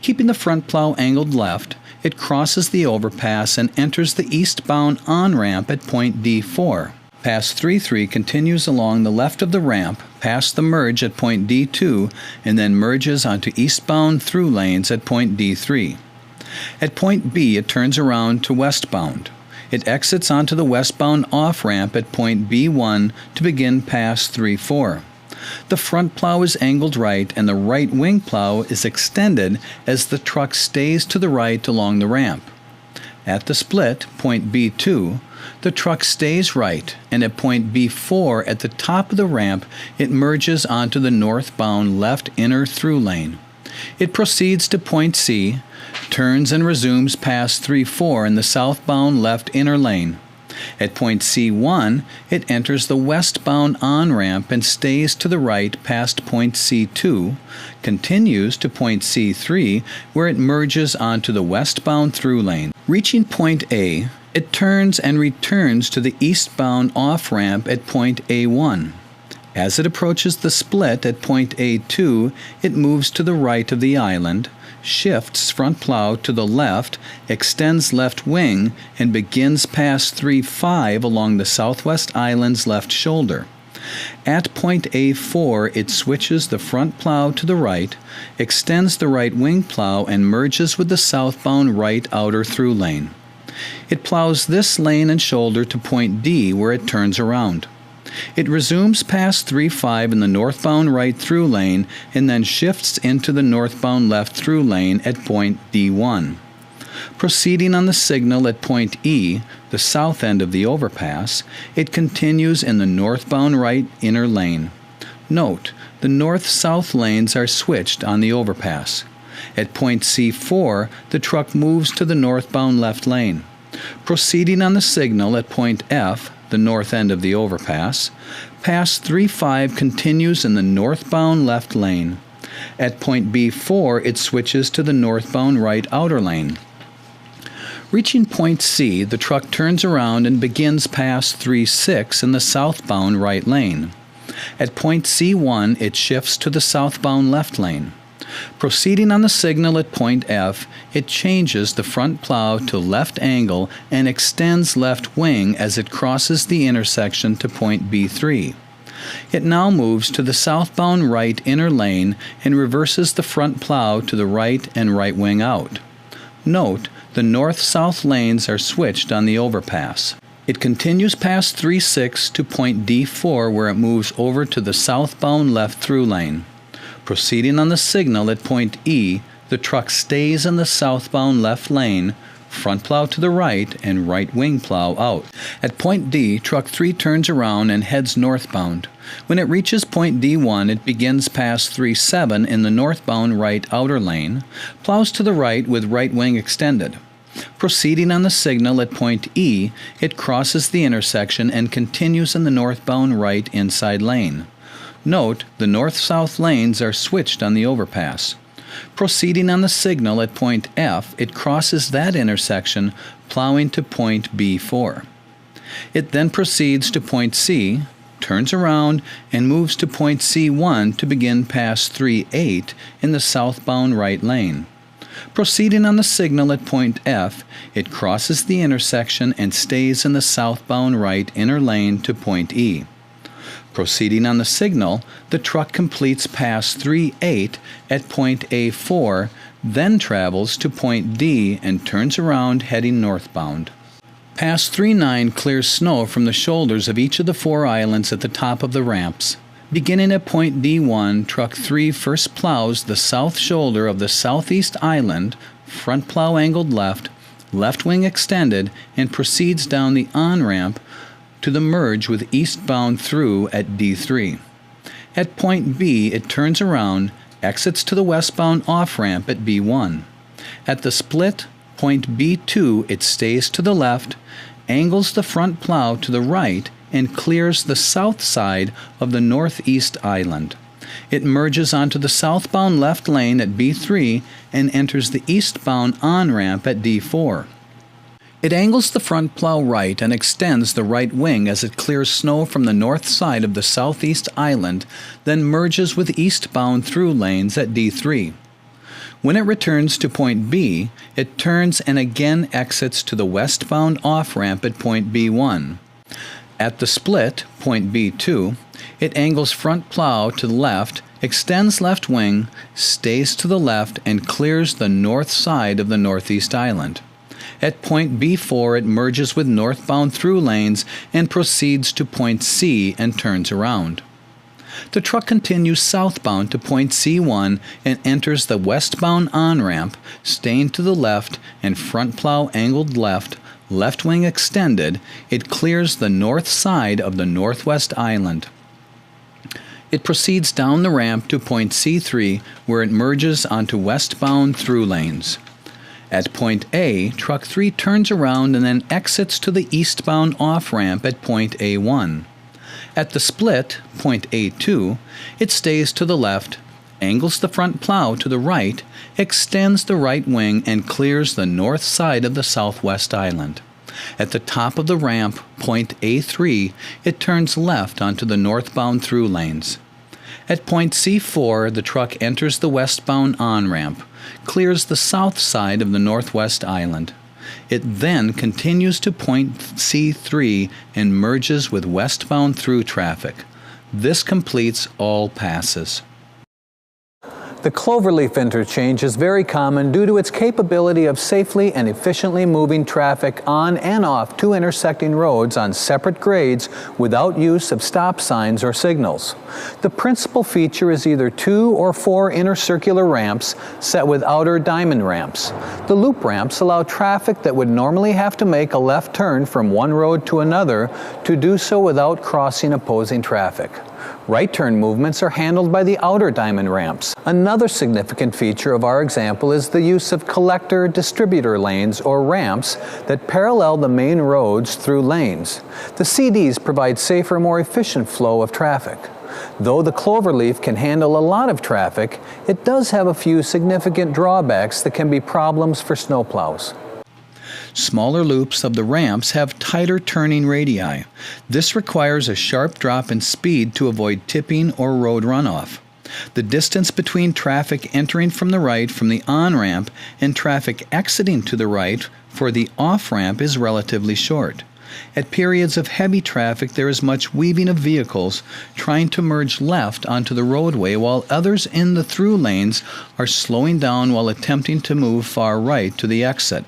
Keeping the front plow angled left, it crosses the overpass and enters the eastbound on-ramp at point D4. Pass 3-3 continues along the left of the ramp, past the merge at point D2, and then merges onto eastbound through lanes at point D3. At point B, it turns around to westbound. It exits onto the westbound off-ramp at point B1 to begin pass 3-4. The front plow is angled right and the right wing plow is extended as the truck stays to the right along the ramp. At the split, point B2, the truck stays right, and at point B4 at the top of the ramp, it merges onto the northbound left inner through lane. It proceeds to point C, turns and resumes past 3-4 in the southbound left inner lane. At point C1, it enters the westbound on-ramp and stays to the right past point C2, continues to point C3, where it merges onto the westbound through lane. Reaching point A, it turns and returns to the eastbound off-ramp at point A1. As it approaches the split at point A2, it moves to the right of the island, shifts front plow to the left, extends left wing, and begins past 3-5 along the southwest island's left shoulder. At point A4, it switches the front plow to the right, extends the right wing plow, and merges with the southbound right outer through lane. It plows this lane and shoulder to point D, where it turns around. It resumes past 3-5 in the northbound right through lane and then shifts into the northbound left through lane at point D1. Proceeding on the signal at point E, the south end of the overpass, it continues in the northbound right inner lane. Note, the north-south lanes are switched on the overpass. At point C4, the truck moves to the northbound left lane. Proceeding on the signal at point F, the north end of the overpass, pass 3-5 continues in the northbound left lane. At point B4, it switches to the northbound right outer lane. Reaching point C, the truck turns around and begins past 3-6 in the southbound right lane. At point C1, it shifts to the southbound left lane. Proceeding on the signal at point F, it changes the front plow to left angle and extends left wing as it crosses the intersection to point B3. It now moves to the southbound right inner lane and reverses the front plow to the right and right wing out. Note, the north-south lanes are switched on the overpass. It continues past 3-6 to point D4 where it moves over to the southbound left through lane. Proceeding on the signal at point E, the truck stays in the southbound left lane, front plow to the right and right wing plow out. At point D, truck 3 turns around and heads northbound. When it reaches point D1, it begins past 3-7 in the northbound right outer lane, plows to the right with right wing extended. Proceeding on the signal at point E, it crosses the intersection and continues in the northbound right inside lane. Note, the north-south lanes are switched on the overpass. Proceeding on the signal at point F, it crosses that intersection, plowing to point B4. It then proceeds to point C, turns around, and moves to point C1 to begin past 3-8 in the southbound right lane. Proceeding on the signal at point F, it crosses the intersection and stays in the southbound right inner lane to point E. Proceeding on the signal, the truck completes past 3-8 at point A4, then travels to point D and turns around heading northbound. Pass 3-9 clears snow from the shoulders of each of the 4 islands at the top of the ramps. Beginning at point D1, Truck 3 first plows the south shoulder of the southeast island, front plow angled left, left wing extended, and proceeds down the on-ramp to the merge with eastbound through at D3. At point B, it turns around, exits to the westbound off-ramp at B1. At the split, point B2, it stays to the left, angles the front plow to the right, and clears the south side of the northeast island. It merges onto the southbound left lane at B3 and enters the eastbound on-ramp at D4. It angles the front plow right and extends the right wing as it clears snow from the north side of the southeast island, then merges with eastbound through lanes at D3. When it returns to point B, it turns and again exits to the westbound off-ramp at point B1. At the split, point B2, it angles front plow to the left, extends left wing, stays to the left, and clears the north side of the northeast island. At point B4, it merges with northbound through lanes and proceeds to point C and turns around. The truck continues southbound to point C1 and enters the westbound on-ramp, staying to the left and front plow angled left, left wing extended. It clears the north side of the northwest island. It proceeds down the ramp to point C3, where it merges onto westbound through lanes. At point A, Truck 3 turns around and then exits to the eastbound off-ramp at point A1. At the split, point A2, it stays to the left, angles the front plow to the right, extends the right wing, and clears the north side of the southwest island. At the top of the ramp, point A3, it turns left onto the northbound through lanes. At point C4, the truck enters the westbound on-ramp, clears the south side of the northwest island. It then continues to point C3 and merges with westbound through traffic. This completes all passes. The cloverleaf interchange is very common due to its capability of safely and efficiently moving traffic on and off 2 intersecting roads on separate grades without use of stop signs or signals. The principal feature is either 2 or 4 inner circular ramps set with outer diamond ramps. The loop ramps allow traffic that would normally have to make a left turn from one road to another to do so without crossing opposing traffic. Right turn movements are handled by the outer diamond ramps. Another significant feature of our example is the use of collector-distributor lanes or ramps that parallel the main roads through lanes. The CDs provide safer, more efficient flow of traffic. Though the cloverleaf can handle a lot of traffic, it does have a few significant drawbacks that can be problems for snowplows. Smaller loops of the ramps have tighter turning radii. This requires a sharp drop in speed to avoid tipping or road runoff. The distance between traffic entering from the right from the on-ramp and traffic exiting to the right for the off-ramp is relatively short. At periods of heavy traffic, there is much weaving of vehicles trying to merge left onto the roadway, while others in the through lanes are slowing down while attempting to move far right to the exit.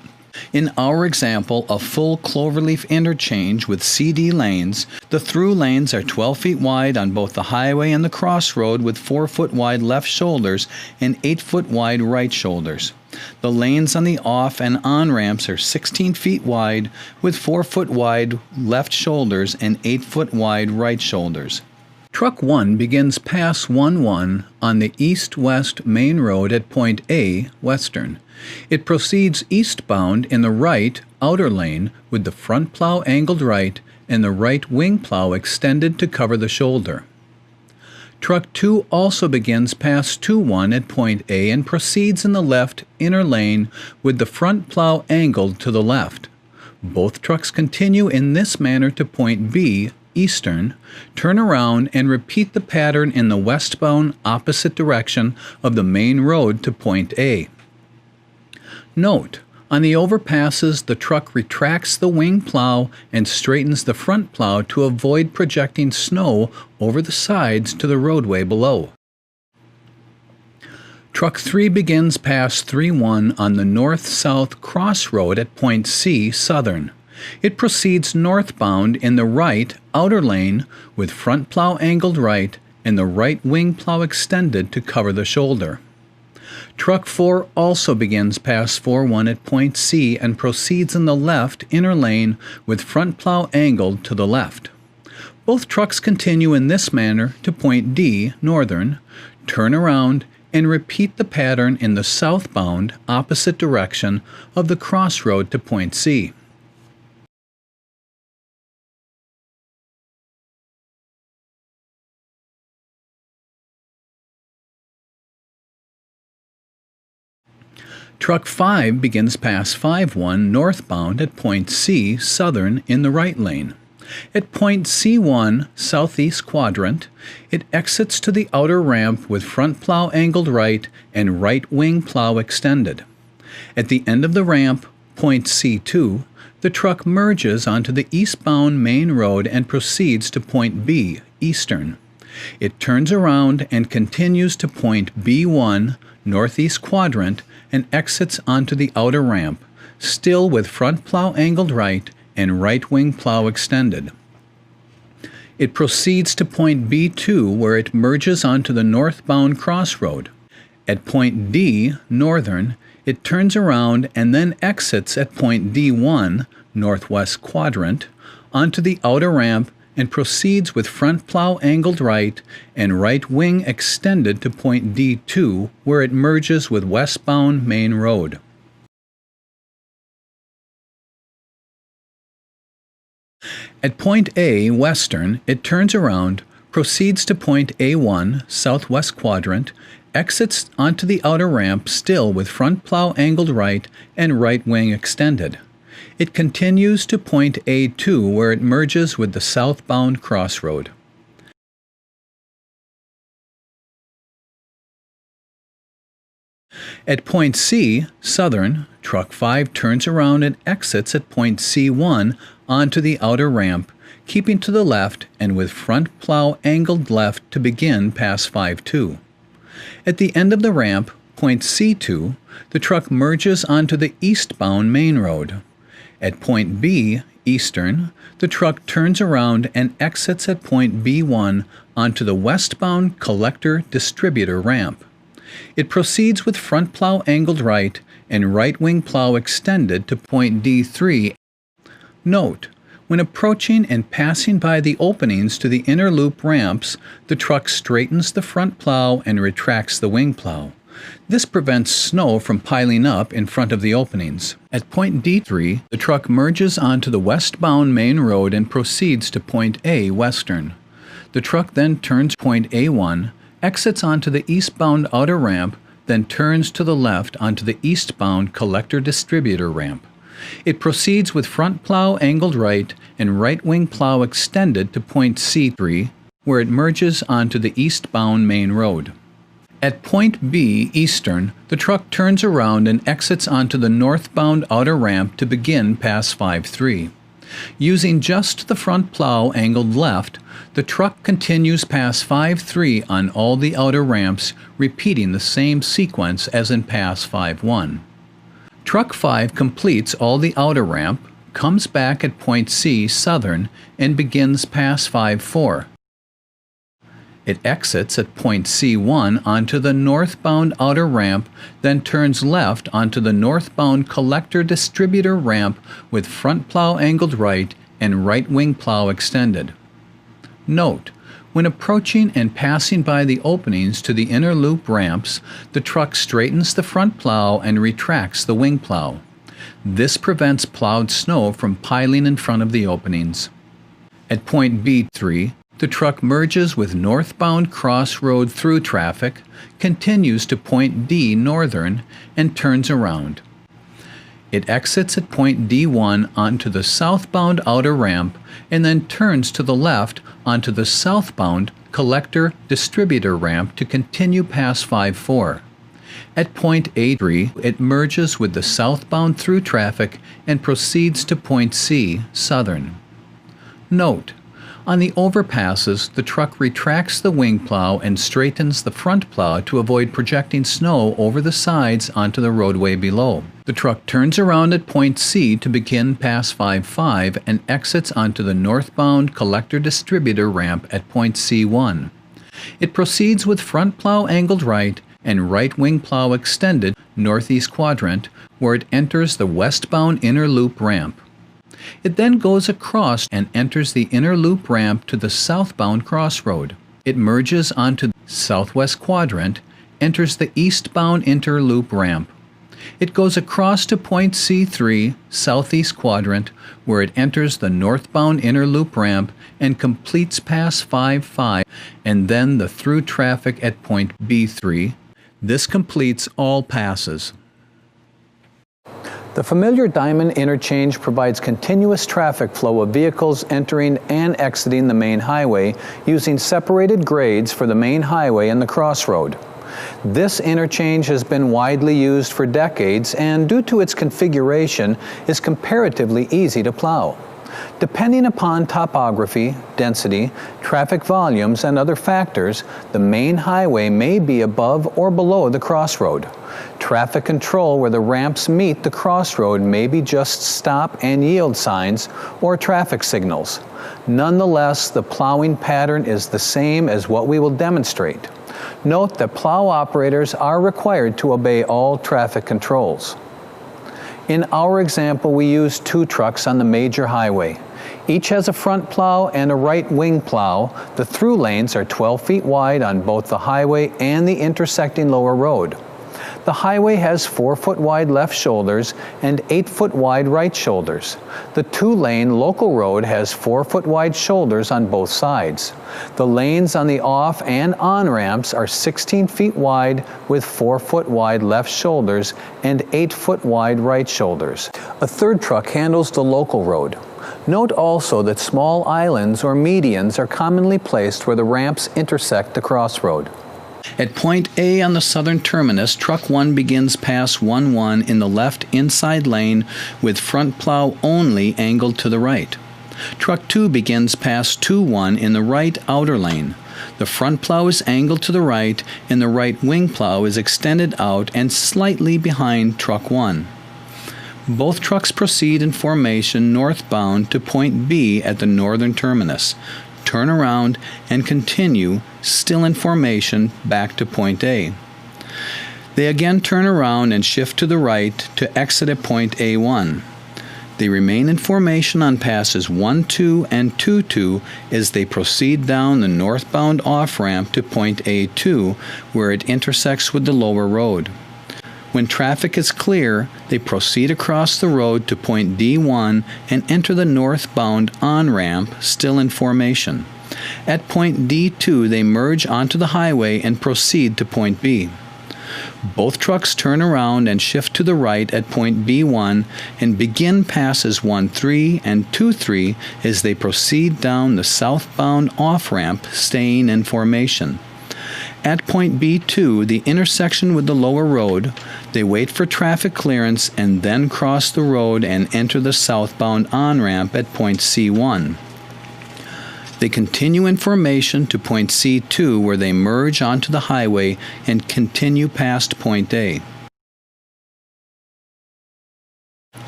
In our example, a full cloverleaf interchange with CD lanes, the through lanes are 12 feet wide on both the highway and the crossroad with 4-foot wide left shoulders and 8-foot wide right shoulders. The lanes on the off and on ramps are 16 feet wide with 4-foot wide left shoulders and 8-foot wide right shoulders. Truck 1 begins pass 1-1 on the east-west main road at point A, western. It proceeds eastbound in the right outer lane with the front plow angled right and the right wing plow extended to cover the shoulder. Truck 2 also begins pass 2-1 at point A and proceeds in the left inner lane with the front plow angled to the left. Both trucks continue in this manner to point B, eastern, turn around and repeat the pattern in the westbound opposite direction of the main road to point A. Note, on the overpasses, the truck retracts the wing plow and straightens the front plow to avoid projecting snow over the sides to the roadway below. Truck 3 begins past 3-1 on the north-south crossroad at point C, southern. It proceeds northbound in the right outer lane with front plow angled right and the right wing plow extended to cover the shoulder. Truck 4 also begins past 4-1 at point C and proceeds in the left inner lane with front plow angled to the left. Both trucks continue in this manner to point D, northern, turn around, and repeat the pattern in the southbound opposite direction of the crossroad to point C. Truck 5 begins past 5-1 northbound at point C, southern, in the right lane. At point C1, southeast quadrant, it exits to the outer ramp with front plow angled right and right wing plow extended. At the end of the ramp, point C2, the truck merges onto the eastbound main road and proceeds to point B, eastern. It turns around and continues to point B1, northeast quadrant, and exits onto the outer ramp, still with front plow angled right and right wing plow extended. It proceeds to point B2 where it merges onto the northbound crossroad. At point D, northern, it turns around and then exits at point D1, northwest quadrant, onto the outer ramp and proceeds with front plow angled right and right wing extended to point D2 where it merges with westbound main road. At point A, western, it turns around, proceeds to point A1, southwest quadrant, exits onto the outer ramp still with front plow angled right and right wing extended. It continues to point A2 where it merges with the southbound crossroad. At point C, southern, truck 5 turns around and exits at point C1 onto the outer ramp, keeping to the left and with front plow angled left to begin past 5-2. At the end of the ramp, point C2, the truck merges onto the eastbound main road. At point B, eastern, the truck turns around and exits at point B1 onto the westbound collector-distributor ramp. It proceeds with front plow angled right and right wing plow extended to point D3. Note, when approaching and passing by the openings to the inner loop ramps, the truck straightens the front plow and retracts the wing plow. This prevents snow from piling up in front of the openings. At point D3, the truck merges onto the westbound main road and proceeds to point A, western. The truck then turns point A1, exits onto the eastbound outer ramp, then turns to the left onto the eastbound collector-distributor ramp. It proceeds with front plow angled right and right wing plow extended to point C3, where it merges onto the eastbound main road. At point B, eastern, the truck turns around and exits onto the northbound outer ramp to begin past 5-3. Using just the front plow angled left, the truck continues past 5-3 on all the outer ramps, repeating the same sequence as in pass 5-1. Truck 5 completes all the outer ramp, comes back at point C, southern, and begins pass 5-4. It exits at point C1 onto the northbound outer ramp, then turns left onto the northbound collector-distributor ramp with front plow angled right and right wing plow extended. Note, when approaching and passing by the openings to the inner loop ramps, the truck straightens the front plow and retracts the wing plow. This prevents plowed snow from piling in front of the openings. At point B3, the truck merges with northbound crossroad through traffic, continues to point D, northern, and turns around. It exits at point D1 onto the southbound outer ramp and then turns to the left onto the southbound collector-distributor ramp to continue past 5-4. At point A3, it merges with the southbound through traffic and proceeds to point C, southern. Note, On the overpasses, the truck retracts the wing plow and straightens the front plow to avoid projecting snow over the sides onto the roadway below. The truck turns around at point C to begin Pass 5-5 and exits onto the northbound collector-distributor ramp at point C1. It proceeds with front plow angled right and right wing plow extended northeast quadrant, where it enters the westbound inner loop ramp. It then goes across and enters the inner loop ramp to the southbound crossroad. It merges onto the southwest quadrant, enters the eastbound interloop ramp. It goes across to point C3, southeast quadrant, where it enters the northbound inner loop ramp and completes Pass 5-5 and then the through traffic at point B3. This completes all passes. The familiar diamond interchange provides continuous traffic flow of vehicles entering and exiting the main highway using separated grades for the main highway and the crossroad. This interchange has been widely used for decades and, due to its configuration, is comparatively easy to plow. Depending upon topography, density, traffic volumes, and other factors, the main highway may be above or below the crossroad. Traffic control where the ramps meet the crossroad may be just stop and yield signs or traffic signals. Nonetheless, the plowing pattern is the same as what we will demonstrate. Note that plow operators are required to obey all traffic controls. In our example, we use two trucks on the major highway. Each has a front plow and a right wing plow. The through lanes are 12 feet wide on both the highway and the intersecting lower road. The highway has 4-foot wide left shoulders and 8-foot wide right shoulders. The 2-lane local road has 4-foot wide shoulders on both sides. The lanes on the off and on ramps are 16 feet wide with 4-foot wide left shoulders and 8-foot wide right shoulders. A third truck handles the local road. Note also that small islands or medians are commonly placed where the ramps intersect the crossroad. At point A on the southern terminus, Truck 1 begins Pass 1-1 in the left inside lane with front plow only angled to the right. Truck 2 begins Pass 2-1 in the right outer lane. The front plow is angled to the right and the right wing plow is extended out and slightly behind Truck 1. Both trucks proceed in formation northbound to point B at the northern terminus, turn around, and continue, still in formation, back to point A. They again turn around and shift to the right to exit at point A1. They remain in formation on passes 1-2 and 2-2 as they proceed down the northbound off-ramp to point A2, where it intersects with the lower road. When traffic is clear, they proceed across the road to point D1 and enter the northbound on-ramp, still in formation. At point D2, they merge onto the highway and proceed to point B. Both trucks turn around and shift to the right at point B1 and begin passes 1-3 and 2-3 as they proceed down the southbound off-ramp, staying in formation. At point B2, the intersection with the lower road, they wait for traffic clearance and then cross the road and enter the southbound on-ramp at point C1. They continue in formation to point C2, where they merge onto the highway and continue past point A.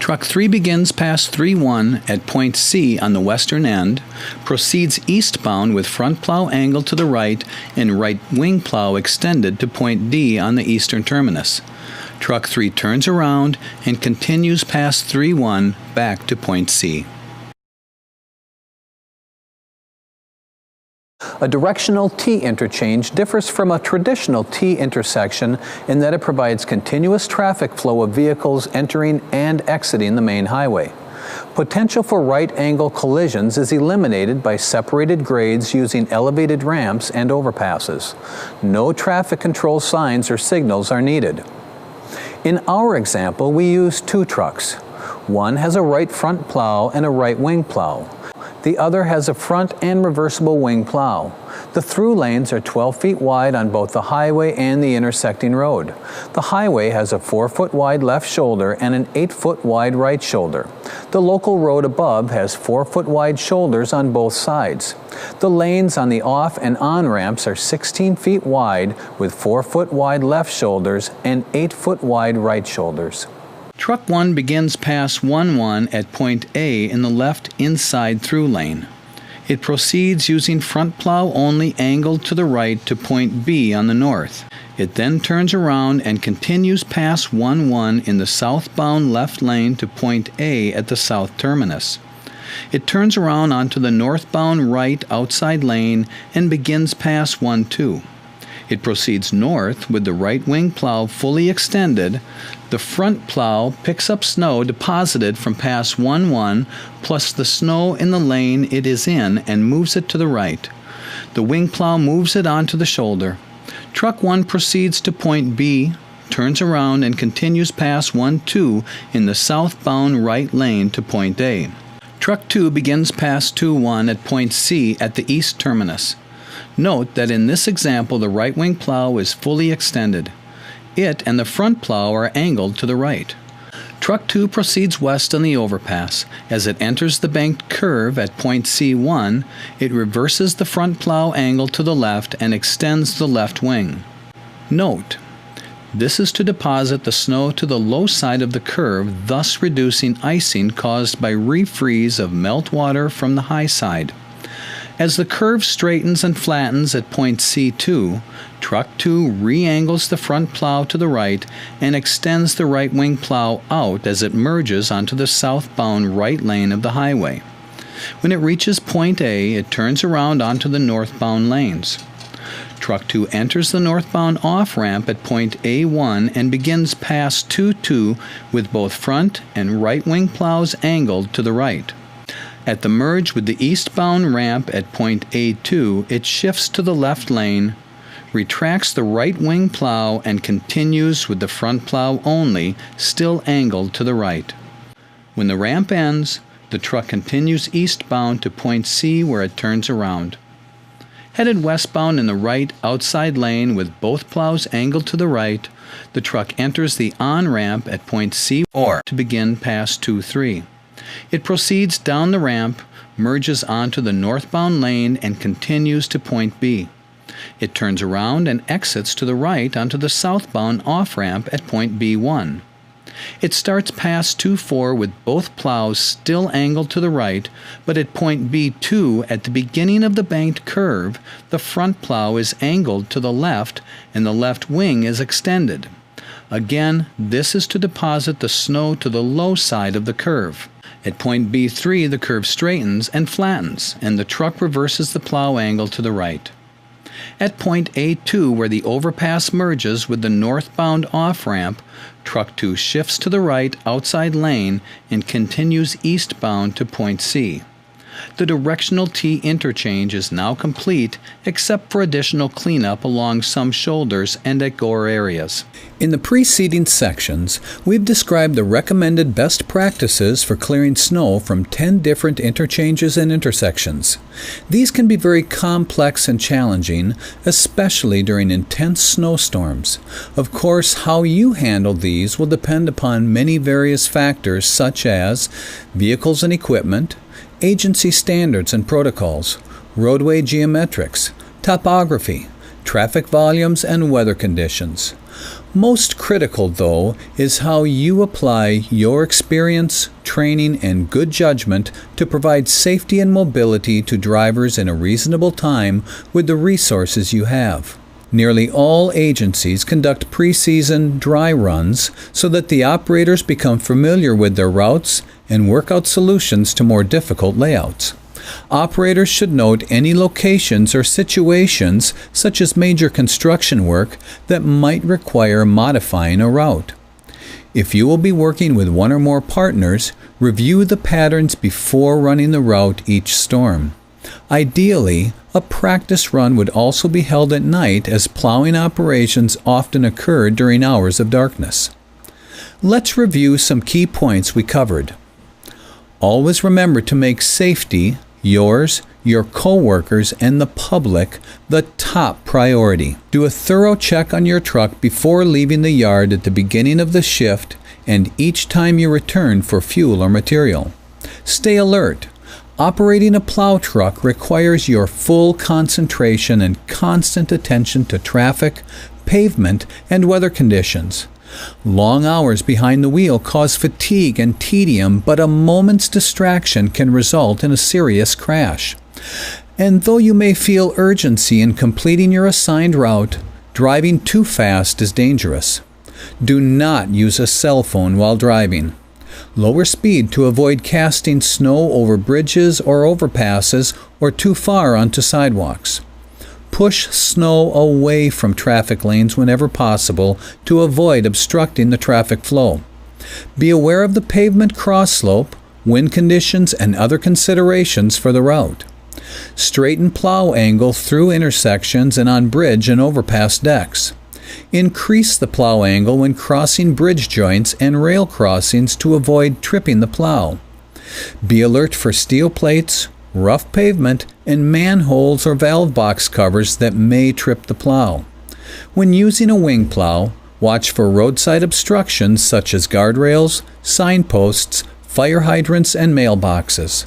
Truck 3 begins Pass 3-1 at point C on the western end, proceeds eastbound with front plow angled to the right and right wing plow extended to point D on the eastern terminus. Truck 3 turns around and continues past 3-1 back to point C. A directional T interchange differs from a traditional T intersection in that it provides continuous traffic flow of vehicles entering and exiting the main highway. Potential for right-angle collisions is eliminated by separated grades using elevated ramps and overpasses. No traffic control signs or signals are needed. In our example, we use two trucks. One has a right front plow and a right wing plow. The other has a front and reversible wing plow. The through lanes are 12 feet wide on both the highway and the intersecting road. The highway has a 4-foot wide left shoulder and an 8-foot wide right shoulder. The local road above has 4-foot wide shoulders on both sides. The lanes on the off and on ramps are 16 feet wide with 4-foot wide left shoulders and 8-foot wide right shoulders. Truck 1 begins pass 1-1 at point A in the left inside through lane. It proceeds using front plow only angled to the right to point B on the north. It then turns around and continues past 1-1 in the southbound left lane to point A at the south terminus. It turns around onto the northbound right outside lane and begins past 1-2. It proceeds north with the right wing plow fully extended. The front plow picks up snow deposited from past 1-1 plus the snow in the lane it is in and moves it to the right. The wing plow moves it onto the shoulder. Truck 1 proceeds to point B, turns around and continues past 1-2 in the southbound right lane to point A. Truck 2 begins past 2-1 at point C at the east terminus. Note that in this example the right wing plow is fully extended. It and the front plow are angled to the right. Truck 2 proceeds west on the overpass. As it enters the banked curve at point C1, it reverses the front plow angle to the left and extends the left wing. Note, this is to deposit the snow to the low side of the curve, thus reducing icing caused by refreeze of meltwater from the high side. As the curve straightens and flattens at point C2, Truck 2 re-angles the front plow to the right and extends the right wing plow out as it merges onto the southbound right lane of the highway. When it reaches point A, it turns around onto the northbound lanes. Truck 2 enters the northbound off-ramp at point A1 and begins past 2-2 with both front and right wing plows angled to the right. At the merge with the eastbound ramp at point A2, it shifts to the left lane, retracts the right wing plow, and continues with the front plow only, still angled to the right. When the ramp ends, the truck continues eastbound to point C where it turns around. Headed westbound in the right outside lane with both plows angled to the right, the truck enters the on-ramp at point C4 to begin past 2-3. It proceeds down the ramp, merges onto the northbound lane, and continues to point B. It turns around and exits to the right onto the southbound off-ramp at point B1. It starts past 2-4 with both plows still angled to the right, but at point B2 at the beginning of the banked curve, the front plow is angled to the left and the left wing is extended. Again, this is to deposit the snow to the low side of the curve. At point B3, the curve straightens and flattens, and the truck reverses the plow angle to the right. At point A2, where the overpass merges with the northbound off-ramp, Truck 2 shifts to the right outside lane and continues eastbound to point C. The directional T interchange is now complete except for additional cleanup along some shoulders and at gore areas. In the preceding sections, we've described the recommended best practices for clearing snow from 10 different interchanges and intersections. These can be very complex and challenging, especially during intense snowstorms. Of course, how you handle these will depend upon many various factors such as vehicles and equipment, agency standards and protocols, roadway geometrics, topography, traffic volumes, and weather conditions. Most critical, though, is how you apply your experience, training, and good judgment to provide safety and mobility to drivers in a reasonable time with the resources you have. Nearly all agencies conduct pre-season dry runs so that the operators become familiar with their routes and work out solutions to more difficult layouts. Operators should note any locations or situations, such as major construction work, that might require modifying a route. If you will be working with one or more partners, review the patterns before running the route each storm. Ideally, a practice run would also be held at night, as plowing operations often occur during hours of darkness. Let's review some key points we covered. Always remember to make safety, yours, your coworkers, and the public the top priority. Do a thorough check on your truck before leaving the yard at the beginning of the shift and each time you return for fuel or material. Stay alert. Operating a plow truck requires your full concentration and constant attention to traffic, pavement, and weather conditions. Long hours behind the wheel cause fatigue and tedium, but a moment's distraction can result in a serious crash. And though you may feel urgency in completing your assigned route, driving too fast is dangerous. Do not use a cell phone while driving. Lower speed to avoid casting snow over bridges or overpasses or too far onto sidewalks. Push snow away from traffic lanes whenever possible to avoid obstructing the traffic flow. Be aware of the pavement cross slope, wind conditions, and other considerations for the route. Straighten plow angle through intersections and on bridge and overpass decks. Increase the plow angle when crossing bridge joints and rail crossings to avoid tripping the plow. Be alert for steel plates, rough pavement, and manholes or valve box covers that may trip the plow. When using a wing plow, watch for roadside obstructions such as guardrails, signposts, fire hydrants, and mailboxes.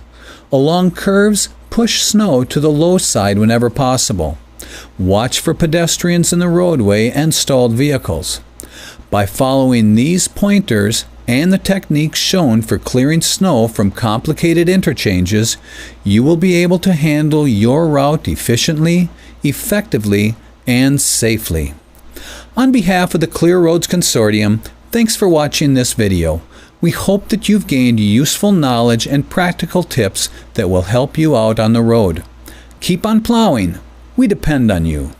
Along curves, push snow to the low side whenever possible. Watch for pedestrians in the roadway and stalled vehicles. By following these pointers and the techniques shown for clearing snow from complicated interchanges, you will be able to handle your route efficiently, effectively, and safely. On behalf of the Clear Roads Consortium, thanks for watching this video. We hope that you've gained useful knowledge and practical tips that will help you out on the road. Keep on plowing. We depend on you.